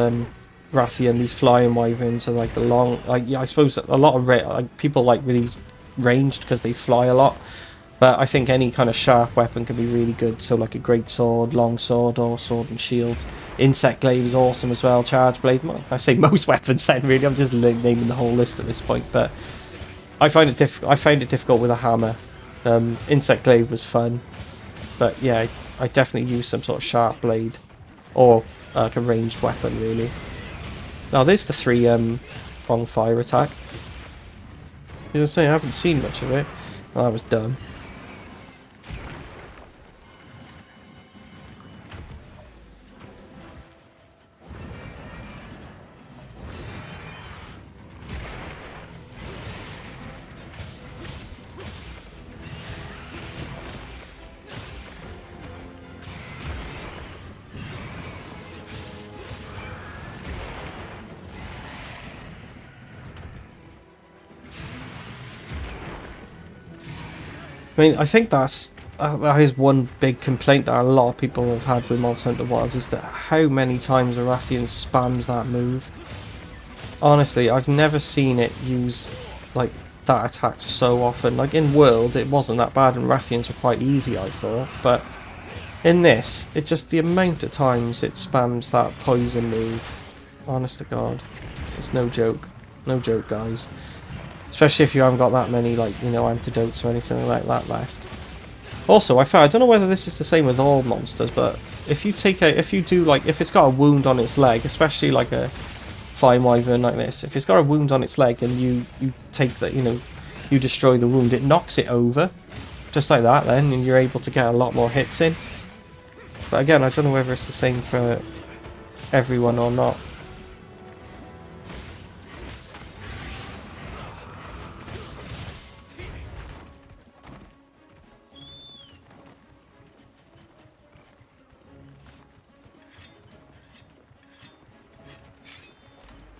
Rathian, these flying wyverns are like the long. I suppose a lot of people like with these ranged because they fly a lot. But I think any kind of sharp weapon can be really good. So like a great sword, long sword, or sword and shield. Insect glaive is awesome as well. Charge blade. I say most weapons then, really. I'm just naming the whole list at this point. But I find it difficult with a hammer. Insect glaive was fun. But yeah, I definitely use some sort of sharp blade. Or like a ranged weapon, really. Now there's the 3 prong fire attack. You know what I'm saying? I haven't seen much of it. Well, that was dumb. I mean, I think that is one big complaint that a lot of people have had with Monster Hunter Wilds, is that how many times a Rathian spams that move. Honestly, I've never seen it use like that attack so often. Like in World, it wasn't that bad, and Rathians were quite easy, I thought. But in this, it just the amount of times it spams that poison move. Honest to God, it's no joke. No joke, guys. Especially if you haven't got that many, like, you know, antidotes or anything like that left. Also, I found, I don't know whether this is the same with all monsters, but if you take a, if you do, like, if it's got a wound on its leg, especially like a fire wyvern like this, if it's got a wound on its leg and you take that, you know, you destroy the wound, it knocks it over. Just like that then, and you're able to get a lot more hits in. But again, I don't know whether it's the same for everyone or not.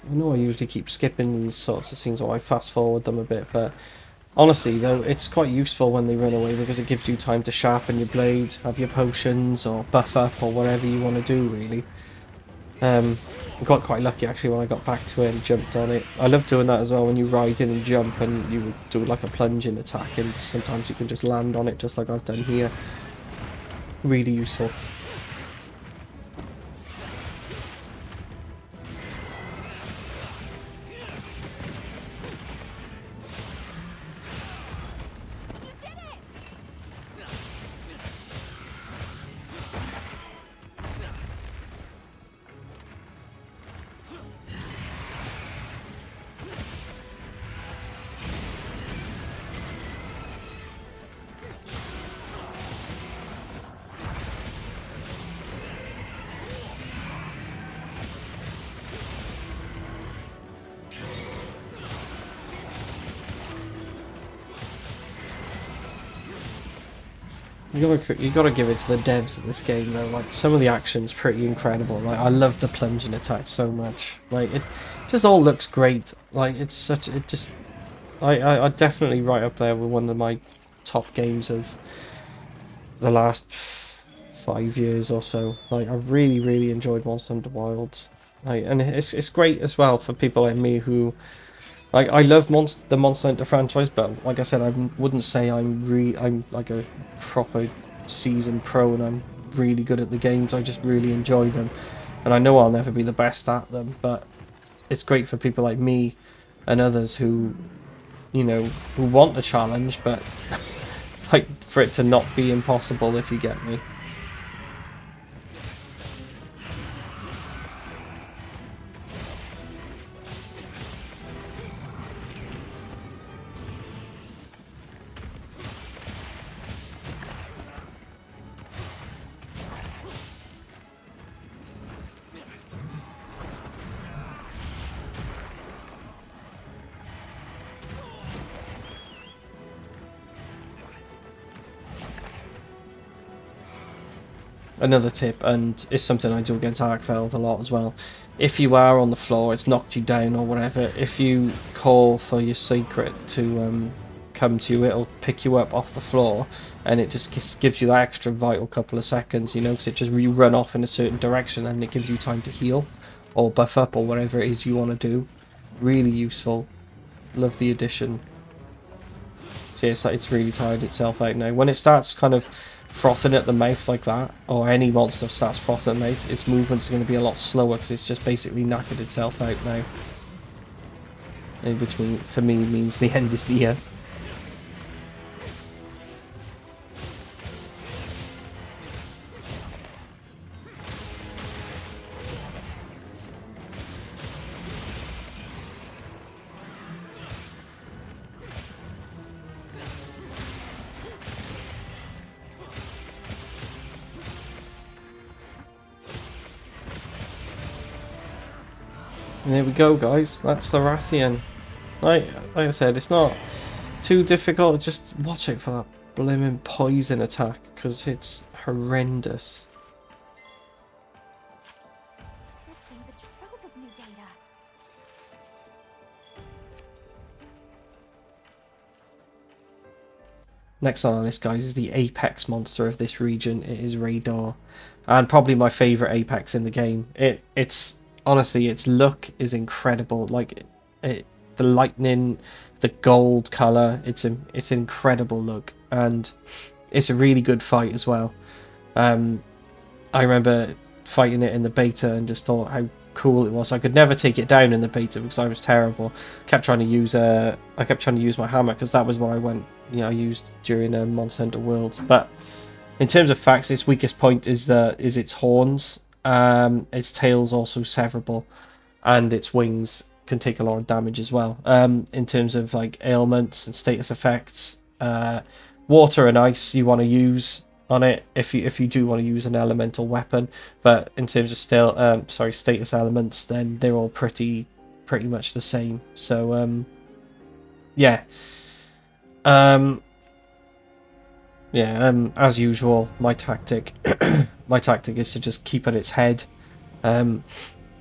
I know I usually keep skipping these sorts of scenes, or I fast forward them a bit, but honestly though, it's quite useful when they run away because it gives you time to sharpen your blade, have your potions, or buff up, or whatever you want to do really. I got quite lucky actually when I got back to it and jumped on it. I love doing that as well when you ride in and jump and you do like a plunging attack, and sometimes you can just land on it just like I've done here. Really useful. You gotta give it to the devs of this game though. Like some of the action's pretty incredible. Like I love the plunging attack so much. Like it just all looks great. Like it's such it just I definitely right up there with one of my top games of the last 5 years or so. Like I really enjoyed Monster Hunter Wilds. Like, and it's great as well for people like me who like I love the Monster Hunter franchise, but like I said, I wouldn't say I'm like a proper seasoned pro and I'm really good at the games. I just really enjoy them, and I know I'll never be the best at them, but it's great for people like me and others who, you know, who want a challenge, but like for it to not be impossible, if you get me. Another tip, and it's something I do against Arkfeld a lot as well. If you are on the floor, it's knocked you down or whatever, if you call for your secret to come to you, it'll pick you up off the floor, and it just gives you that extra vital couple of seconds, you know, because it just you run off in a certain direction and it gives you time to heal or buff up or whatever it is you want to do. Really useful. Love the addition. So yeah, it's really tired itself out now. When it starts kind of frothing at the mouth like that, or any monster starts frothing at the mouth, its movements are going to be a lot slower because it's just basically knackered itself out now. Which for me means the end is near. And there we go, guys. That's the Rathian. Like I said, it's not too difficult. Just watch out for that blimmin' poison attack, because it's horrendous.
This thing's a trove of new data.
Next on our list, guys, is the apex monster of this region. It is Radar, and probably my favourite apex in the game. It's honestly, its look is incredible. Like the lightning, the gold color, it's an incredible look, and it's a really good fight as well. Um, I remember fighting it in the beta and just thought how cool it was. I could never take it down in the beta because I was terrible. I kept trying to use my hammer because that was what I used during Monster Hunter World. But in terms of facts, its weakest point is its horns. Its tail's also severable, and its wings can take a lot of damage as well. In terms of like ailments and status effects, water and ice you want to use on it if you do want to use an elemental weapon, but in terms of status elements, then they're all pretty much the same. So yeah. um as usual, my tactic is to just keep at its head, and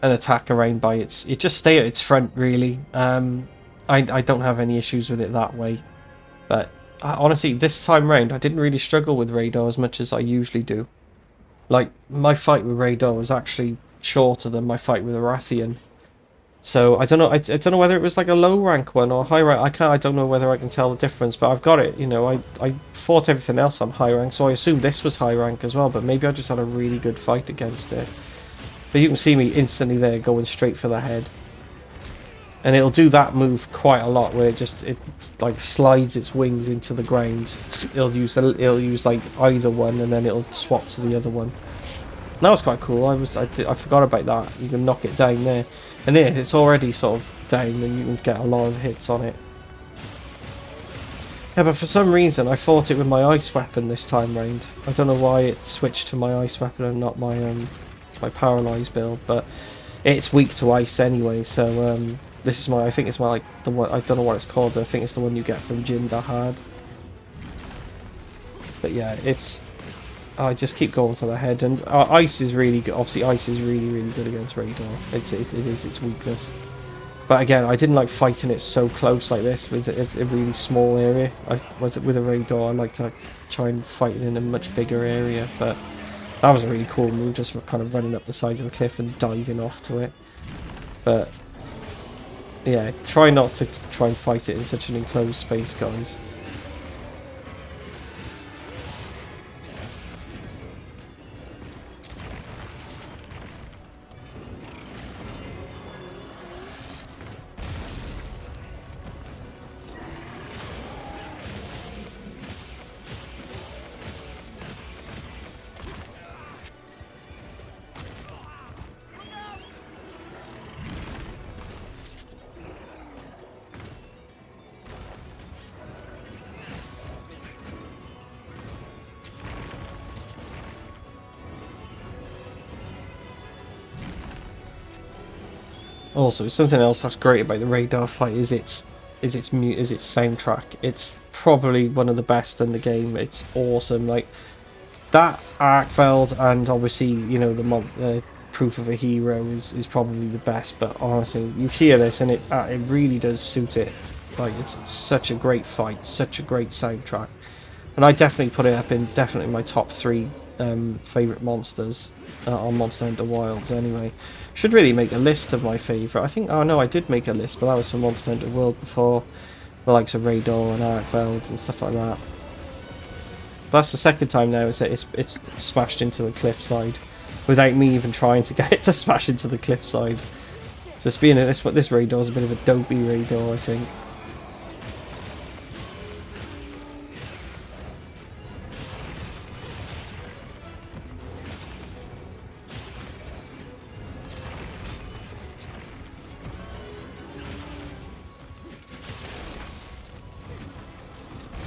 attack around by it just stay at its front really. I don't have any issues with it that way, but honestly, this time round, I didn't really struggle with Radar as much as I usually do. Like, my fight with Radar was actually shorter than my fight with Arathian. So, I don't know, I don't know whether it was like a low rank one or high rank. I don't know whether I can tell the difference, but I've got it, you know, I fought everything else on high rank, so I assumed this was high rank as well, but maybe I just had a really good fight against it. But you can see me instantly there going straight for the head. And it'll do that move quite a lot, where it like slides its wings into the ground. It'll use like either one, and then it'll swap to the other one. And that was quite cool. I forgot about that. You can knock it down there, and there it's already sort of down, and you can get a lot of hits on it. Yeah, but for some reason I fought it with my ice weapon this time round. I don't know why it switched to my ice weapon and not my my paralyzed build, but it's weak to ice anyway. So this is I think it's my like the one, I don't know what it's called. I think it's the one you get from Jin Dahad. But yeah, I just keep going for the head, and ice is really good. Obviously, ice is really good against Radar. It is its weakness. But again, I didn't like fighting it so close like this with a really small area. With a Radar, I like to try and fight it in a much bigger area. But that was a really cool move, just for kind of running up the side of the cliff and diving off to it. But yeah, try not to try and fight it in such an enclosed space, guys. Also, something else that's great about the Radar fight is its soundtrack. It's probably one of the best in the game. It's awesome. Like that Arkveld, and obviously, you know, the Proof of a Hero is probably the best. But honestly, you hear this and it really does suit it. Like it's such a great fight, such a great soundtrack, and I definitely put it up in my top 3 favorite monsters on Monster Hunter Wilds. Anyway, should really make a list of my favorite. I think, oh no, I did make a list, but that was for Monster Hunter World before, the likes of Radar and Arkveld and stuff like that. But that's the second time now it's smashed into the cliffside without me even trying to get it to smash into the cliffside. So this Radar is a bit of a dopey Radar, I think.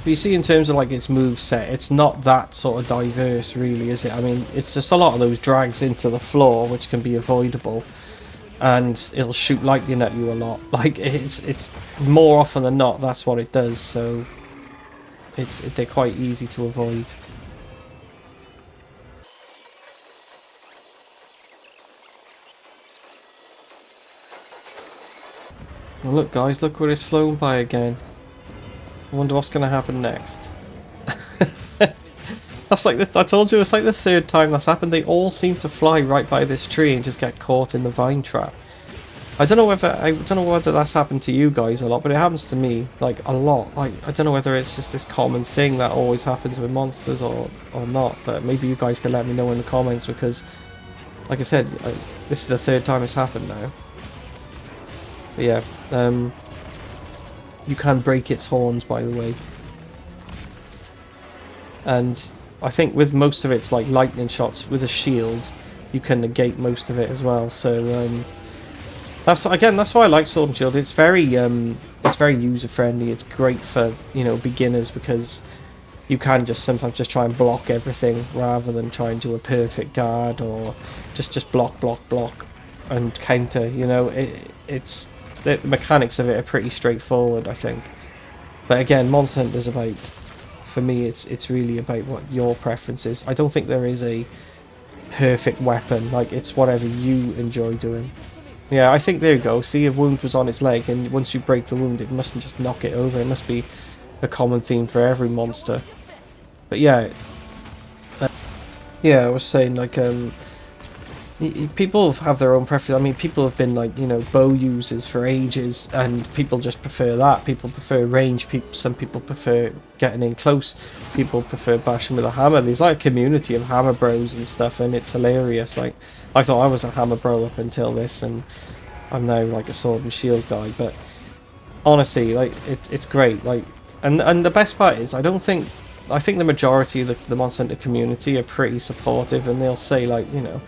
But you see, in terms of like its move set, it's not that sort of diverse, really, is it? I mean, it's just a lot of those drags into the floor, which can be avoidable, and it'll shoot lightning at you a lot. Like it's more often than not, that's what it does. So they're quite easy to avoid. Well, look, guys, look where it's flown by again. I wonder what's going to happen next. That's like I told you, it's like the third time that's happened. They all seem to fly right by this tree and just get caught in the vine trap. I don't know whether that's happened to you guys a lot, but it happens to me like a lot. Like I don't know whether it's just this common thing that always happens with monsters or not. But maybe you guys can let me know in the comments because, like I said, this is the third time it's happened now. But yeah, you can break its horns, by the way, and I think with most of its like lightning shots with a shield, you can negate most of it as well. So that's why I like Sword and Shield. It's very user friendly. It's great for, you know, beginners because you can just sometimes just try and block everything rather than try and do a perfect guard or just block and counter. You know, it's the mechanics of it are pretty straightforward, I think. But again, Monster Hunter's about, for me, it's really about what your preference is. I don't think there is a perfect weapon. Like, it's whatever you enjoy doing. Yeah, I think there you go. See, a wound was on its leg, and once you break the wound, it mustn't just knock it over. It must be a common theme for every monster. But yeah, I was saying, like, people have their own preference. I mean, people have been like, you know, bow users for ages, and people just prefer that. People prefer range. Some people prefer getting in close. People prefer bashing with a hammer. There's like a community of hammer bros and stuff, and it's hilarious. Like, I thought I was a hammer bro up until this, and I'm now like a sword and shield guy. But honestly, like, it's great. Like, and the best part is, I think the majority of the Monster Hunter community are pretty supportive, and they'll say, like, you know,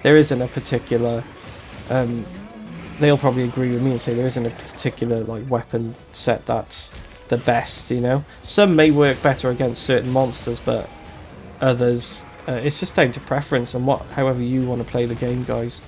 there isn't a particular, they'll probably agree with me and say there isn't a particular like weapon set that's the best, you know. Some may work better against certain monsters, but others, it's just down to preference and however you want to play the game, guys.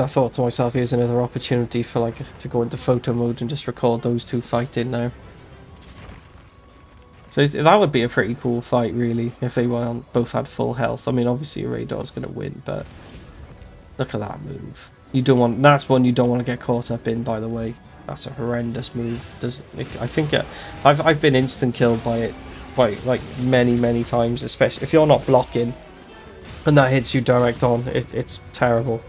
I thought to myself, here's another opportunity for like to go into photo mode and just record those two fighting now. So that would be a pretty cool fight, really, if they both had full health. I mean, obviously Radar's going to win, but look at that move. That's one you don't want to get caught up in, by the way. That's a horrendous move. I think I've been instant killed by it quite like many times, especially if you're not blocking and that hits you direct on. It's terrible.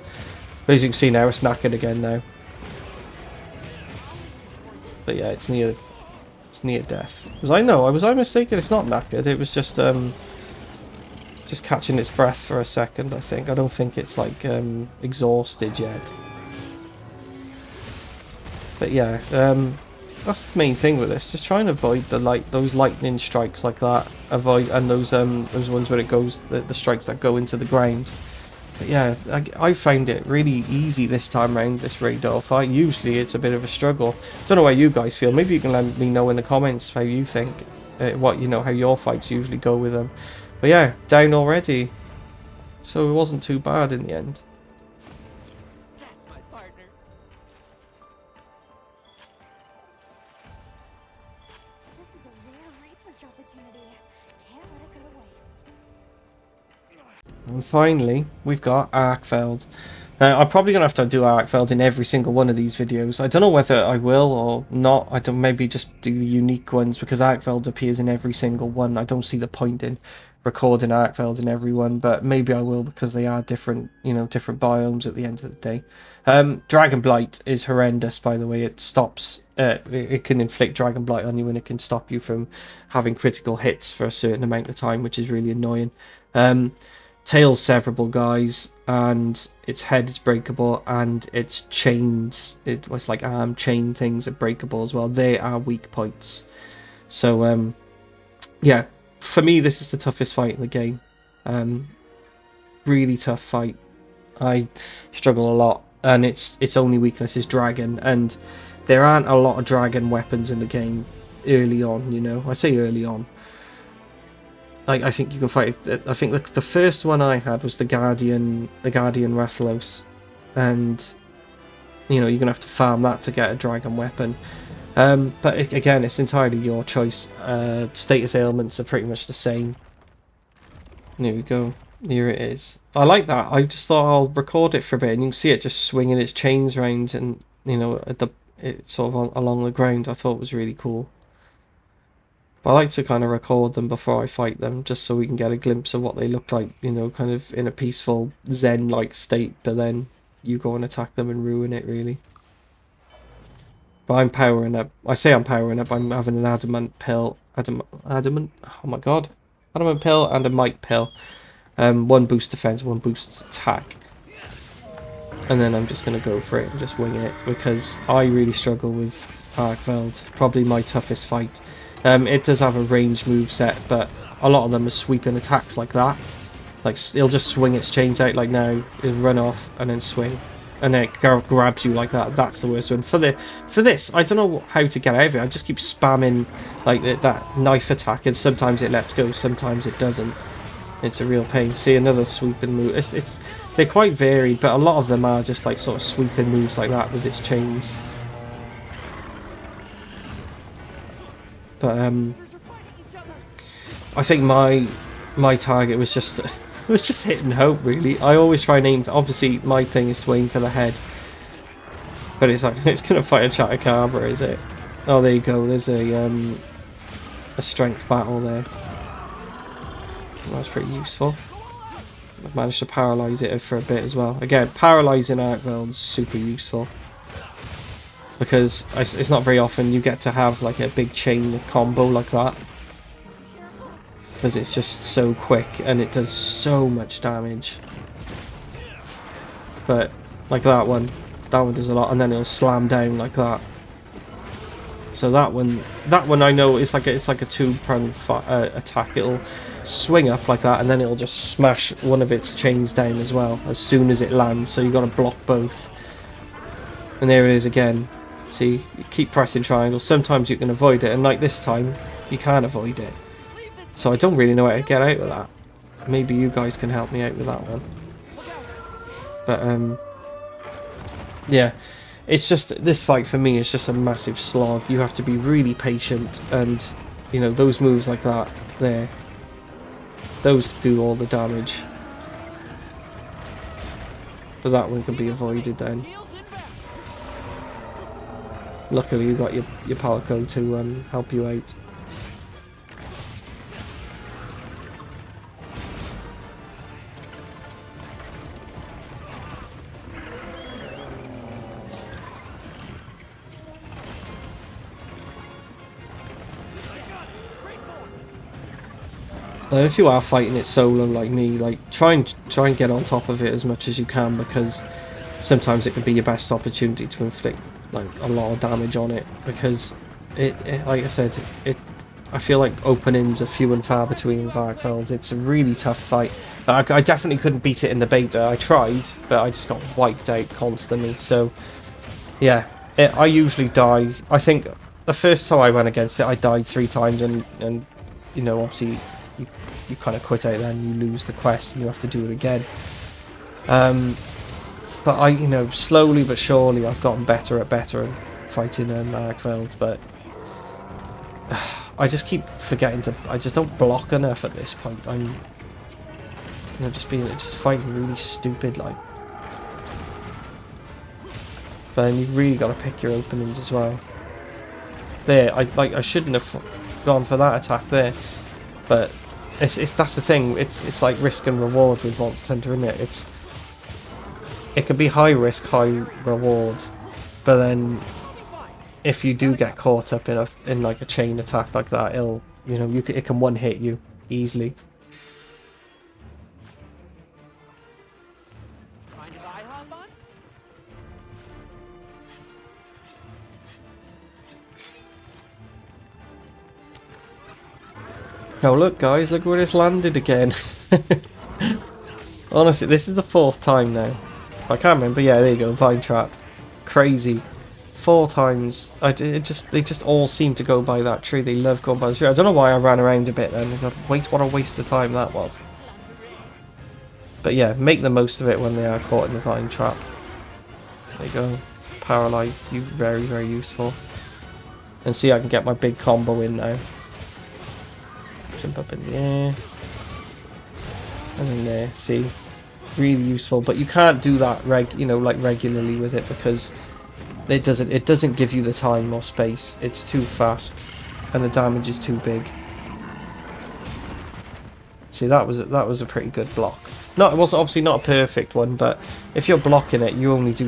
But as you can see now, it's knackered again now. But yeah, it's near death. Was I mistaken? It's not knackered. It was just catching its breath for a second, I think. I don't think it's like exhausted yet. But yeah, that's the main thing with this. Just try and avoid those lightning strikes like that. And those ones where it goes the strikes that go into the ground. But yeah, I found it really easy this time around, this Radar fight. Usually it's a bit of a struggle. Don't know how you guys feel. Maybe you can let me know in the comments how you think, how your fights usually go with them. But yeah, down already. So it wasn't too bad in the end.
That's my partner. This is a rare research opportunity. Can't let it go to waste.
And finally, we've got Arkfeld. Now, I'm probably going to have to do Arkfeld in every single one of these videos. I don't know whether I will or not. I don't, maybe just do the unique ones because Arkfeld appears in every single one. I don't see the point in recording Arkfeld in every one, but maybe I will because they are different, different biomes at the end of the day. Dragon Blight is horrendous, by the way. It stops, it can inflict Dragon Blight on you and it can stop you from having critical hits for a certain amount of time, which is really annoying. Tail's severable, guys, and its head is breakable, and its chains, it was like arm chain things are breakable as well. They are weak points. So yeah, for me this is the toughest fight in the game. Really tough fight. I struggle a lot and its only weakness is dragon, and there aren't a lot of dragon weapons in the game early on, you know. I say early on. Like, I think you can fight. I think the first one I had was the Guardian Rathalos, and you know you're gonna have to farm that to get a dragon weapon. But again, it's entirely your choice. Status ailments are pretty much the same. There we go. Here it is. I like that. I just thought I'll record it for a bit, and you can see it just swinging its chains around, and you know, it sort of along the ground. I thought it was really cool. But I like to kind of record them before I fight them, just so we can get a glimpse of what they look like, you know, kind of in a peaceful zen-like state. But then you go and attack them and ruin it, really. But I'm powering up. I say I'm powering up. I'm having an adamant pill. Adamant. Oh my god. Adamant pill and a might pill. One boosts defense, one boosts attack. And then I'm just going to go for it and just wing it, because I really struggle with Arkveld. Probably my toughest fight. It does have a ranged move set, but a lot of them are sweeping attacks like that. Like, it'll just swing its chains out like now, it'll run off and then swing. And then it grabs you like that. That's the worst one. For this, I don't know how to get out of it. I just keep spamming like that knife attack, and sometimes it lets go, sometimes it doesn't. It's a real pain. See, another sweeping move. They're quite varied, but a lot of them are just like sort of sweeping moves like that with its chains. But I think my target was just hitting hope, really. I always try and aim for, obviously my thing is to aim for the head, but it's like, it's gonna fight a Chatacabra, is it? Oh, there you go. There's a strength battle there. That's pretty useful. I've managed to paralyze it for a bit as well. Again, paralyzing Arkveld is super useful, because it's not very often you get to have like a big chain combo like that, because it's just so quick and it does so much damage. But like that one does a lot, and then it'll slam down like that. So that one I know it's like a two-pronged attack. It'll swing up like that, and then it'll just smash one of its chains down as well as soon as it lands. So you got to block both. And there it is again. See, you keep pressing triangle. Sometimes you can avoid it, and like this time, you can't avoid it. So I don't really know how to get out of that. Maybe you guys can help me out with that one. But yeah, it's just, this fight for me is just a massive slog. You have to be really patient, and you know, those moves like that there, those do all the damage. But that one can be avoided then. Luckily you got your Palico to help you out. And if you are fighting it solo like me, like try and get on top of it as much as you can, because sometimes it can be your best opportunity to inflict like a lot of damage on it, because it like I said, I feel like openings are few and far between with Arkveld. It's a really tough fight. I definitely couldn't beat it in the beta. I tried, but I just got wiped out constantly. So yeah, I usually die. I think the first time I went against it, I died 3 times, and you know, obviously you kind of quit out then, you lose the quest and you have to do it again. But you know, slowly but surely I've gotten better at fighting Arkveld, but I just keep forgetting to, I just don't block enough at this point. I'm, you know, just fighting really stupid like. But then you've really got to pick your openings as well. There, I shouldn't have gone for that attack there, but that's the thing. It's like risk and reward with Monster Hunter, isn't it? It can be high risk, high reward, but then if you do get caught up in like a chain attack like that, it can one hit you easily. Oh look guys, look where it's landed again. Honestly, this is the 4th time now. I can't remember. Yeah, there you go. Vine trap. Crazy. 4 times. They just all seem to go by that tree. They love going by the tree. I don't know why I ran around a bit then. What a waste of time that was. But yeah, make the most of it when they are caught in the vine trap. There you go. Paralysed. You very, very useful. And see, I can get my big combo in now. Jump up in the air. And then there. See? Really useful. But you can't do that regularly with it because it doesn't give you the time or space. It's too fast. And the damage is too big. See, that was a pretty good block. It was obviously not a perfect one, but if you're blocking it, it'll only do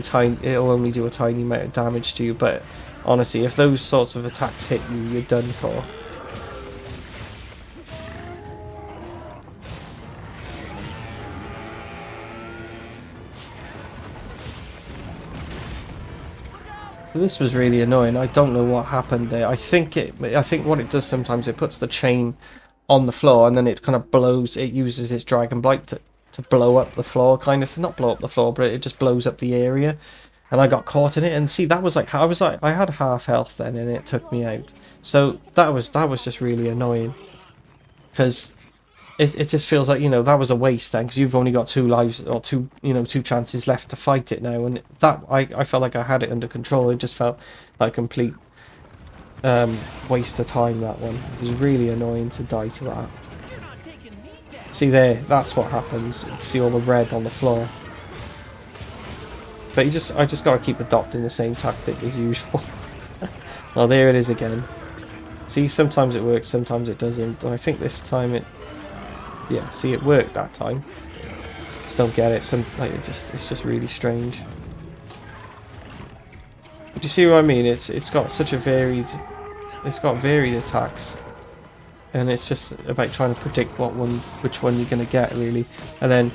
a tiny amount of damage to you. But honestly, if those sorts of attacks hit you, you're done for. This was really annoying. I don't know what happened there. I think what it does sometimes, it puts the chain on the floor and then it kind of blows. It uses its dragon blight to blow up the floor, kind of. Not blow up the floor, but it just blows up the area. And I got caught in it. And see, that was like, I had half health then, and it took me out. So that was just really annoying, because it just feels like, that was a waste then, because you've only got 2 lives or two chances left to fight it now. And that I felt like I had it under control. It just felt like a complete waste of time, that one. It was really annoying to die to that. See there, that's what happens. See all the red on the floor. But I just gotta keep adopting the same tactic as usual. Oh, there it is again. See, sometimes it works, sometimes it doesn't. And I think this time yeah, see, it worked that time. Just don't get it. It's just really strange. But you see what I mean? It's got such a varied attacks. And it's just about trying to predict which one you're going to get, really. And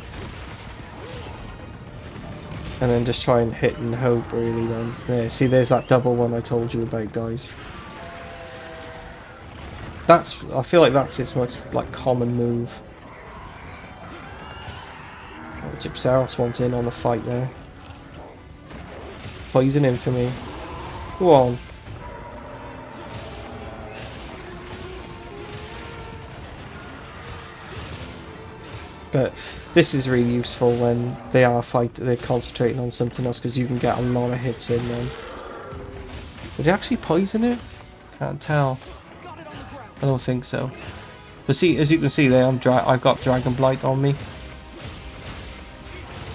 then just try and hit and hope, really, then. There, see, there's that double one I told you about, guys. I feel like that's its most, common move. Oh, Gypsaros wants in on the fight there. Poison in for me. Go on. But this is really useful when they're concentrating on something else, because you can get a lot of hits in then. Did it actually poison it? Can't tell. I don't think so. But see, as you can see there, I've got Dragon Blight on me.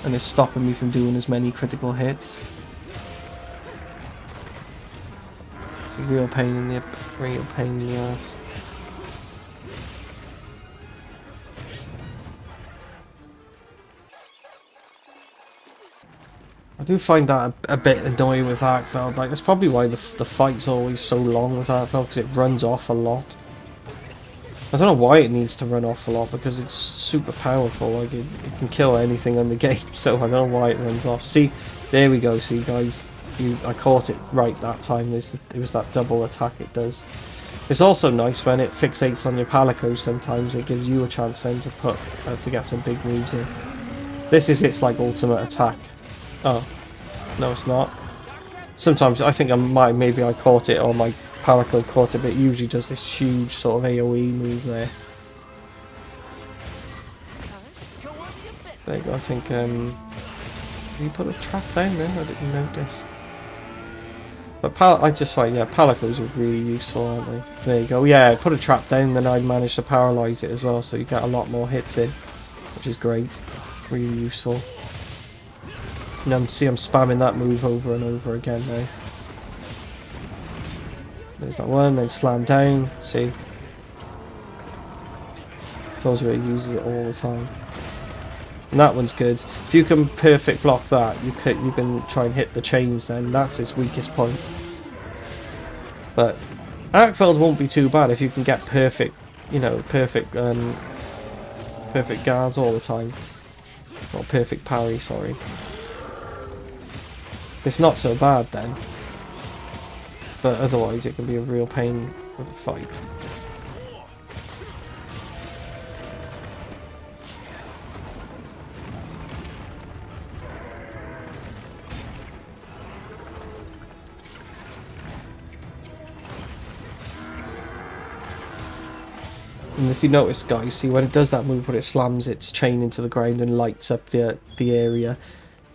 And it's stopping me from doing as many critical hits. Real pain in the ass. I do find that a bit annoying with Arkfeld. That's probably why the fight's always so long with Arkfeld, because it runs off a lot. I don't know why it needs to run off a lot, because it's super powerful. It can kill anything in the game, so I don't know why it runs off. See, there we go. See, guys, I caught it right that time. It was that double attack it does. It's also nice when it fixates on your Palico. Sometimes it gives you a chance then to get some big moves in. This is its ultimate attack. Oh, no, it's not. Sometimes I think maybe I caught it, or my Palico caught it, but it usually does this huge sort of AoE move there. There you go. I think did you put a trap down there? I didn't notice. But I just find, yeah, Palicos are really useful, aren't they? There you go. Yeah, put a trap down, then I managed to paralyze it as well, so you get a lot more hits in, which is great. Really useful. And see, I'm spamming that move over and over again now. There's that one, then slam down. See? Told you it uses it all the time. And that one's good. If you can perfect block that, you can try and hit the chains then. That's its weakest point. But Arkfeld won't be too bad if you can get perfect, perfect guards all the time. Not perfect parry, sorry. It's not so bad then. But otherwise it can be a real pain with a fight. And if you notice, guys, see when it does that move, when it slams its chain into the ground and lights up the area,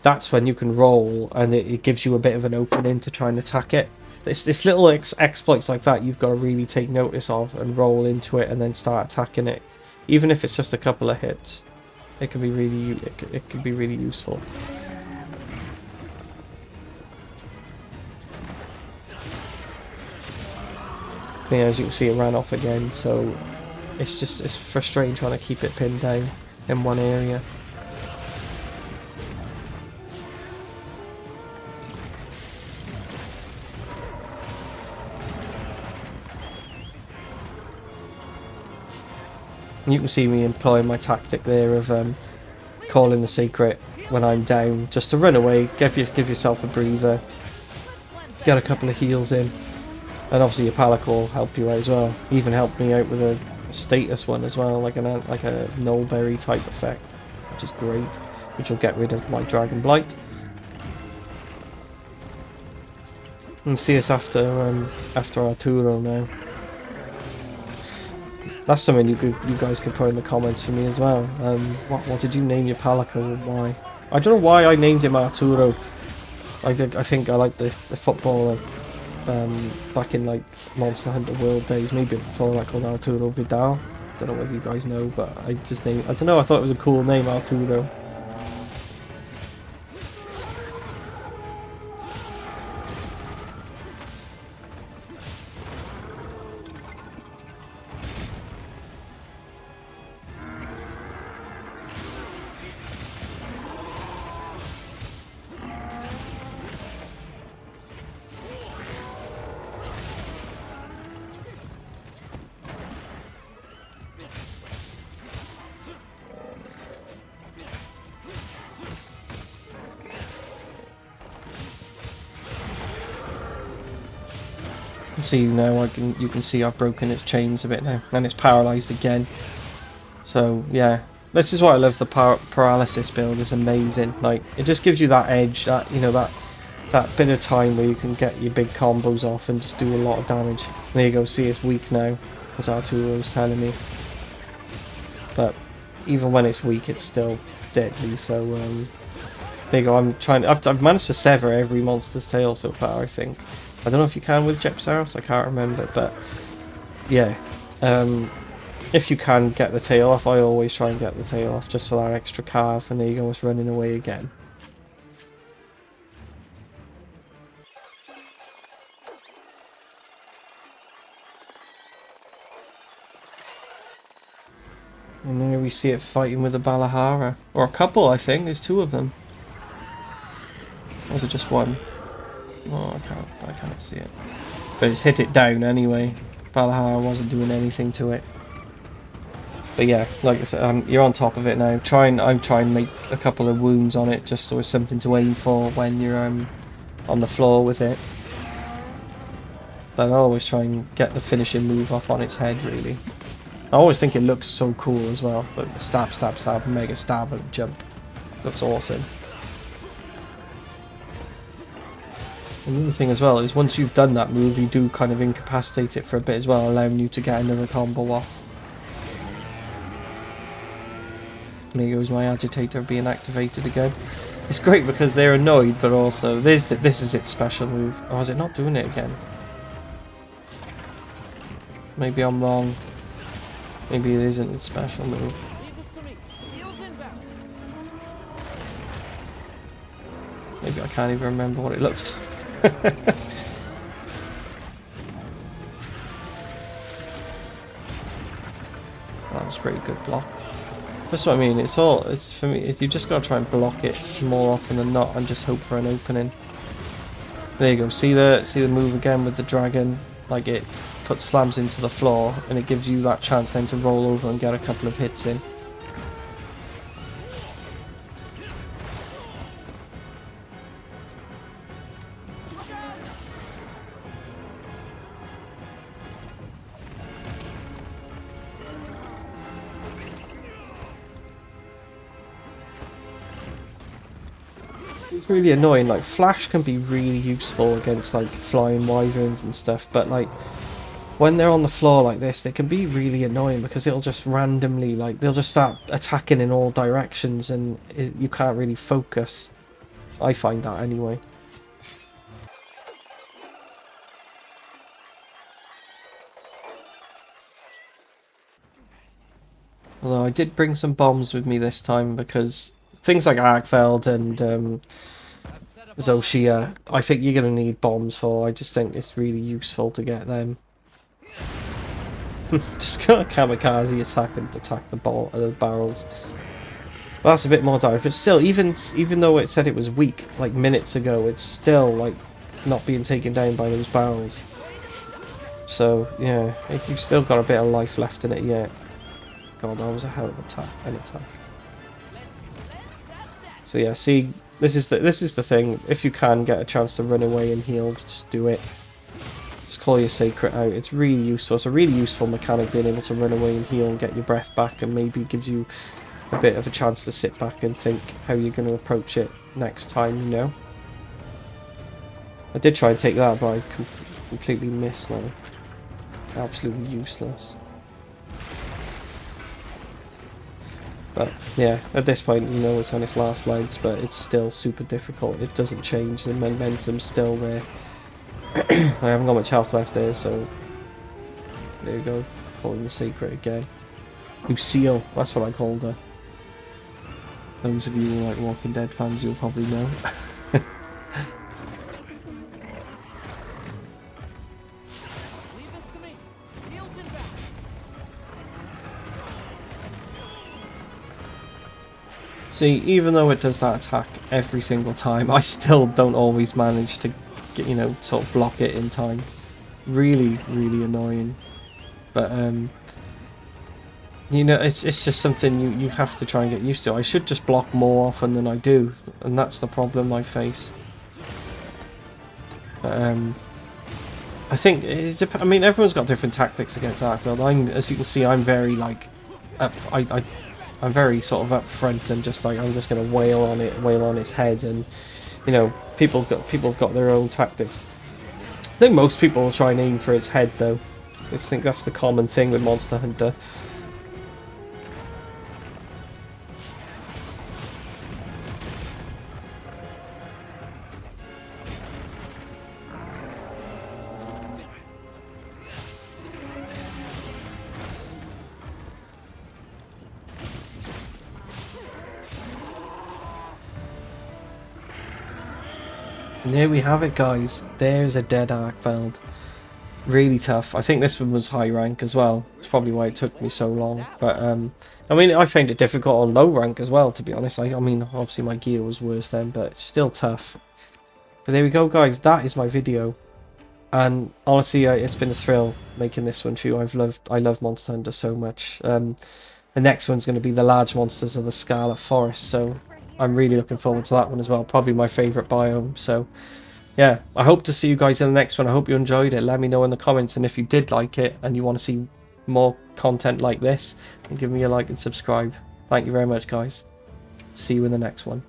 that's when you can roll, and it gives you a bit of an opening to try and attack it. It's little exploits like that you've got to really take notice of and roll into it and then start attacking it. Even if it's just a couple of hits, it can be really it can be really useful. Yeah, as you can see, it ran off again, so it's frustrating trying to keep it pinned down in one area. You can see me employing my tactic there of calling the secret when I'm down, just to run away, give yourself a breather, get a couple of heals in, and obviously your Palic will help you out as well. He even helped me out with a status one as well, like a Nullberry type effect, which is great, which will get rid of my Dragon Blight. And see us after Arturo now. That's something you guys could put in the comments for me as well. What did you name your Palico and why? I don't know why I named him Arturo. I think I like the footballer back in like Monster Hunter World days. Maybe before I called Arturo Vidal. Don't know whether you guys know, but I don't know. I thought it was a cool name, Arturo. See now, you can see I've broken its chains a bit now, and it's paralysed again. So yeah, this is why I love the paralysis build. It's amazing. Like, it just gives you that edge, that that bit of time where you can get your big combos off and just do a lot of damage. There you go. See, it's weak now, as Arturo was telling me. But even when it's weak, it's still deadly. So there you go. I've managed to sever every monster's tail so far, I think. I don't know if you can with Jepsaros, I can't remember, but yeah, if you can get the tail off, I always try and get the tail off just for that extra carve, and there you go, it's running away again. And there we see it fighting with a Balahara, or a couple, I think, there's two of them. Or was it just one? Oh, I can't see it. But it's hit it down anyway. Balahara wasn't doing anything to it. But yeah, like I said, you're on top of it now. I'm trying to make a couple of wounds on it just so it's something to aim for when you're on the floor with it. But I always try and get the finishing move off on its head, really. I always think it looks so cool as well. But stab, stab, stab, mega stab and jump. Looks awesome. Another thing as well is once you've done that move, you do kind of incapacitate it for a bit as well, allowing you to get another combo off. There goes my agitator being activated again. It's great because they're annoyed, but also this is its special move. Oh, is it not doing it again? Maybe I'm wrong. Maybe it isn't its special move. Maybe I can't even remember what it looks like. That was pretty good block. That's what I mean. It's for me. You just gotta try and block it more often than not, and just hope for an opening. There you go. See the move again with the dragon. Like, it slams into the floor, and it gives you that chance then to roll over and get a couple of hits in. It's really annoying. Like, flash can be really useful against like flying wyverns and stuff, but like when they're on the floor like this, they can be really annoying because it'll just randomly, like, they'll just start attacking in all directions and you can't really focus. I find that anyway. Although I did bring some bombs with me this time because things like Arkfeld and Zoshia, I think you're going to need bombs for. I just think it's really useful to get them. Just got a kamikaze attack and attack the barrels. Well, that's a bit more dire, but still, even though it said it was weak like minutes ago, it's still like not being taken down by those barrels. So yeah, you've still got a bit of life left in it yet. God, that was a hell of an attack. So yeah, see, this is the thing. If you can get a chance to run away and heal, just do it. Just call your Sacred out. It's really useful. It's a really useful mechanic, being able to run away and heal and get your breath back, and maybe gives you a bit of a chance to sit back and think how you're going to approach it next time, you know. I did try and take that, but I completely missed, like, absolutely useless. But yeah, at this point, you know, it's on its last legs, but it's still super difficult. It doesn't change. The momentum's still there. I haven't got much health left there, so there you go. Calling the Sacred again. Lucille, that's what I called her. Those of you who are like Walking Dead fans, you'll probably know. See, even though it does that attack every single time, I still don't always manage to get, you know, sort of block it in time. Really, really annoying. But you know, it's just something you have to try and get used to. I should just block more often than I do, and that's the problem I face. But I think I mean, everyone's got different tactics against Arkfeld. As you can see, I'm very like I'm very sort of upfront and just like, I'm just going to wail on its head, and you know, people have got their own tactics. I think most people will try and aim for its head though. I just think that's the common thing with Monster Hunter. And there we have it, guys. There's a dead Arkfeld. Really tough. I think this one was high rank as well. It's probably why it took me so long. But I mean, I found it difficult on low rank as well, to be honest. I mean, obviously my gear was worse then, but it's still tough. But there we go, guys. That is my video. And honestly, it's been a thrill making this one for you. I love Monster Hunter so much. The next one's going to be the large monsters of the Scarlet Forest, so I'm really looking forward to that one as well. Probably my favourite biome. So yeah, I hope to see you guys in the next one. I hope you enjoyed it. Let me know in the comments, and if you did like it and you want to see more content like this, then give me a like and subscribe. Thank you very much, guys. See you in the next one.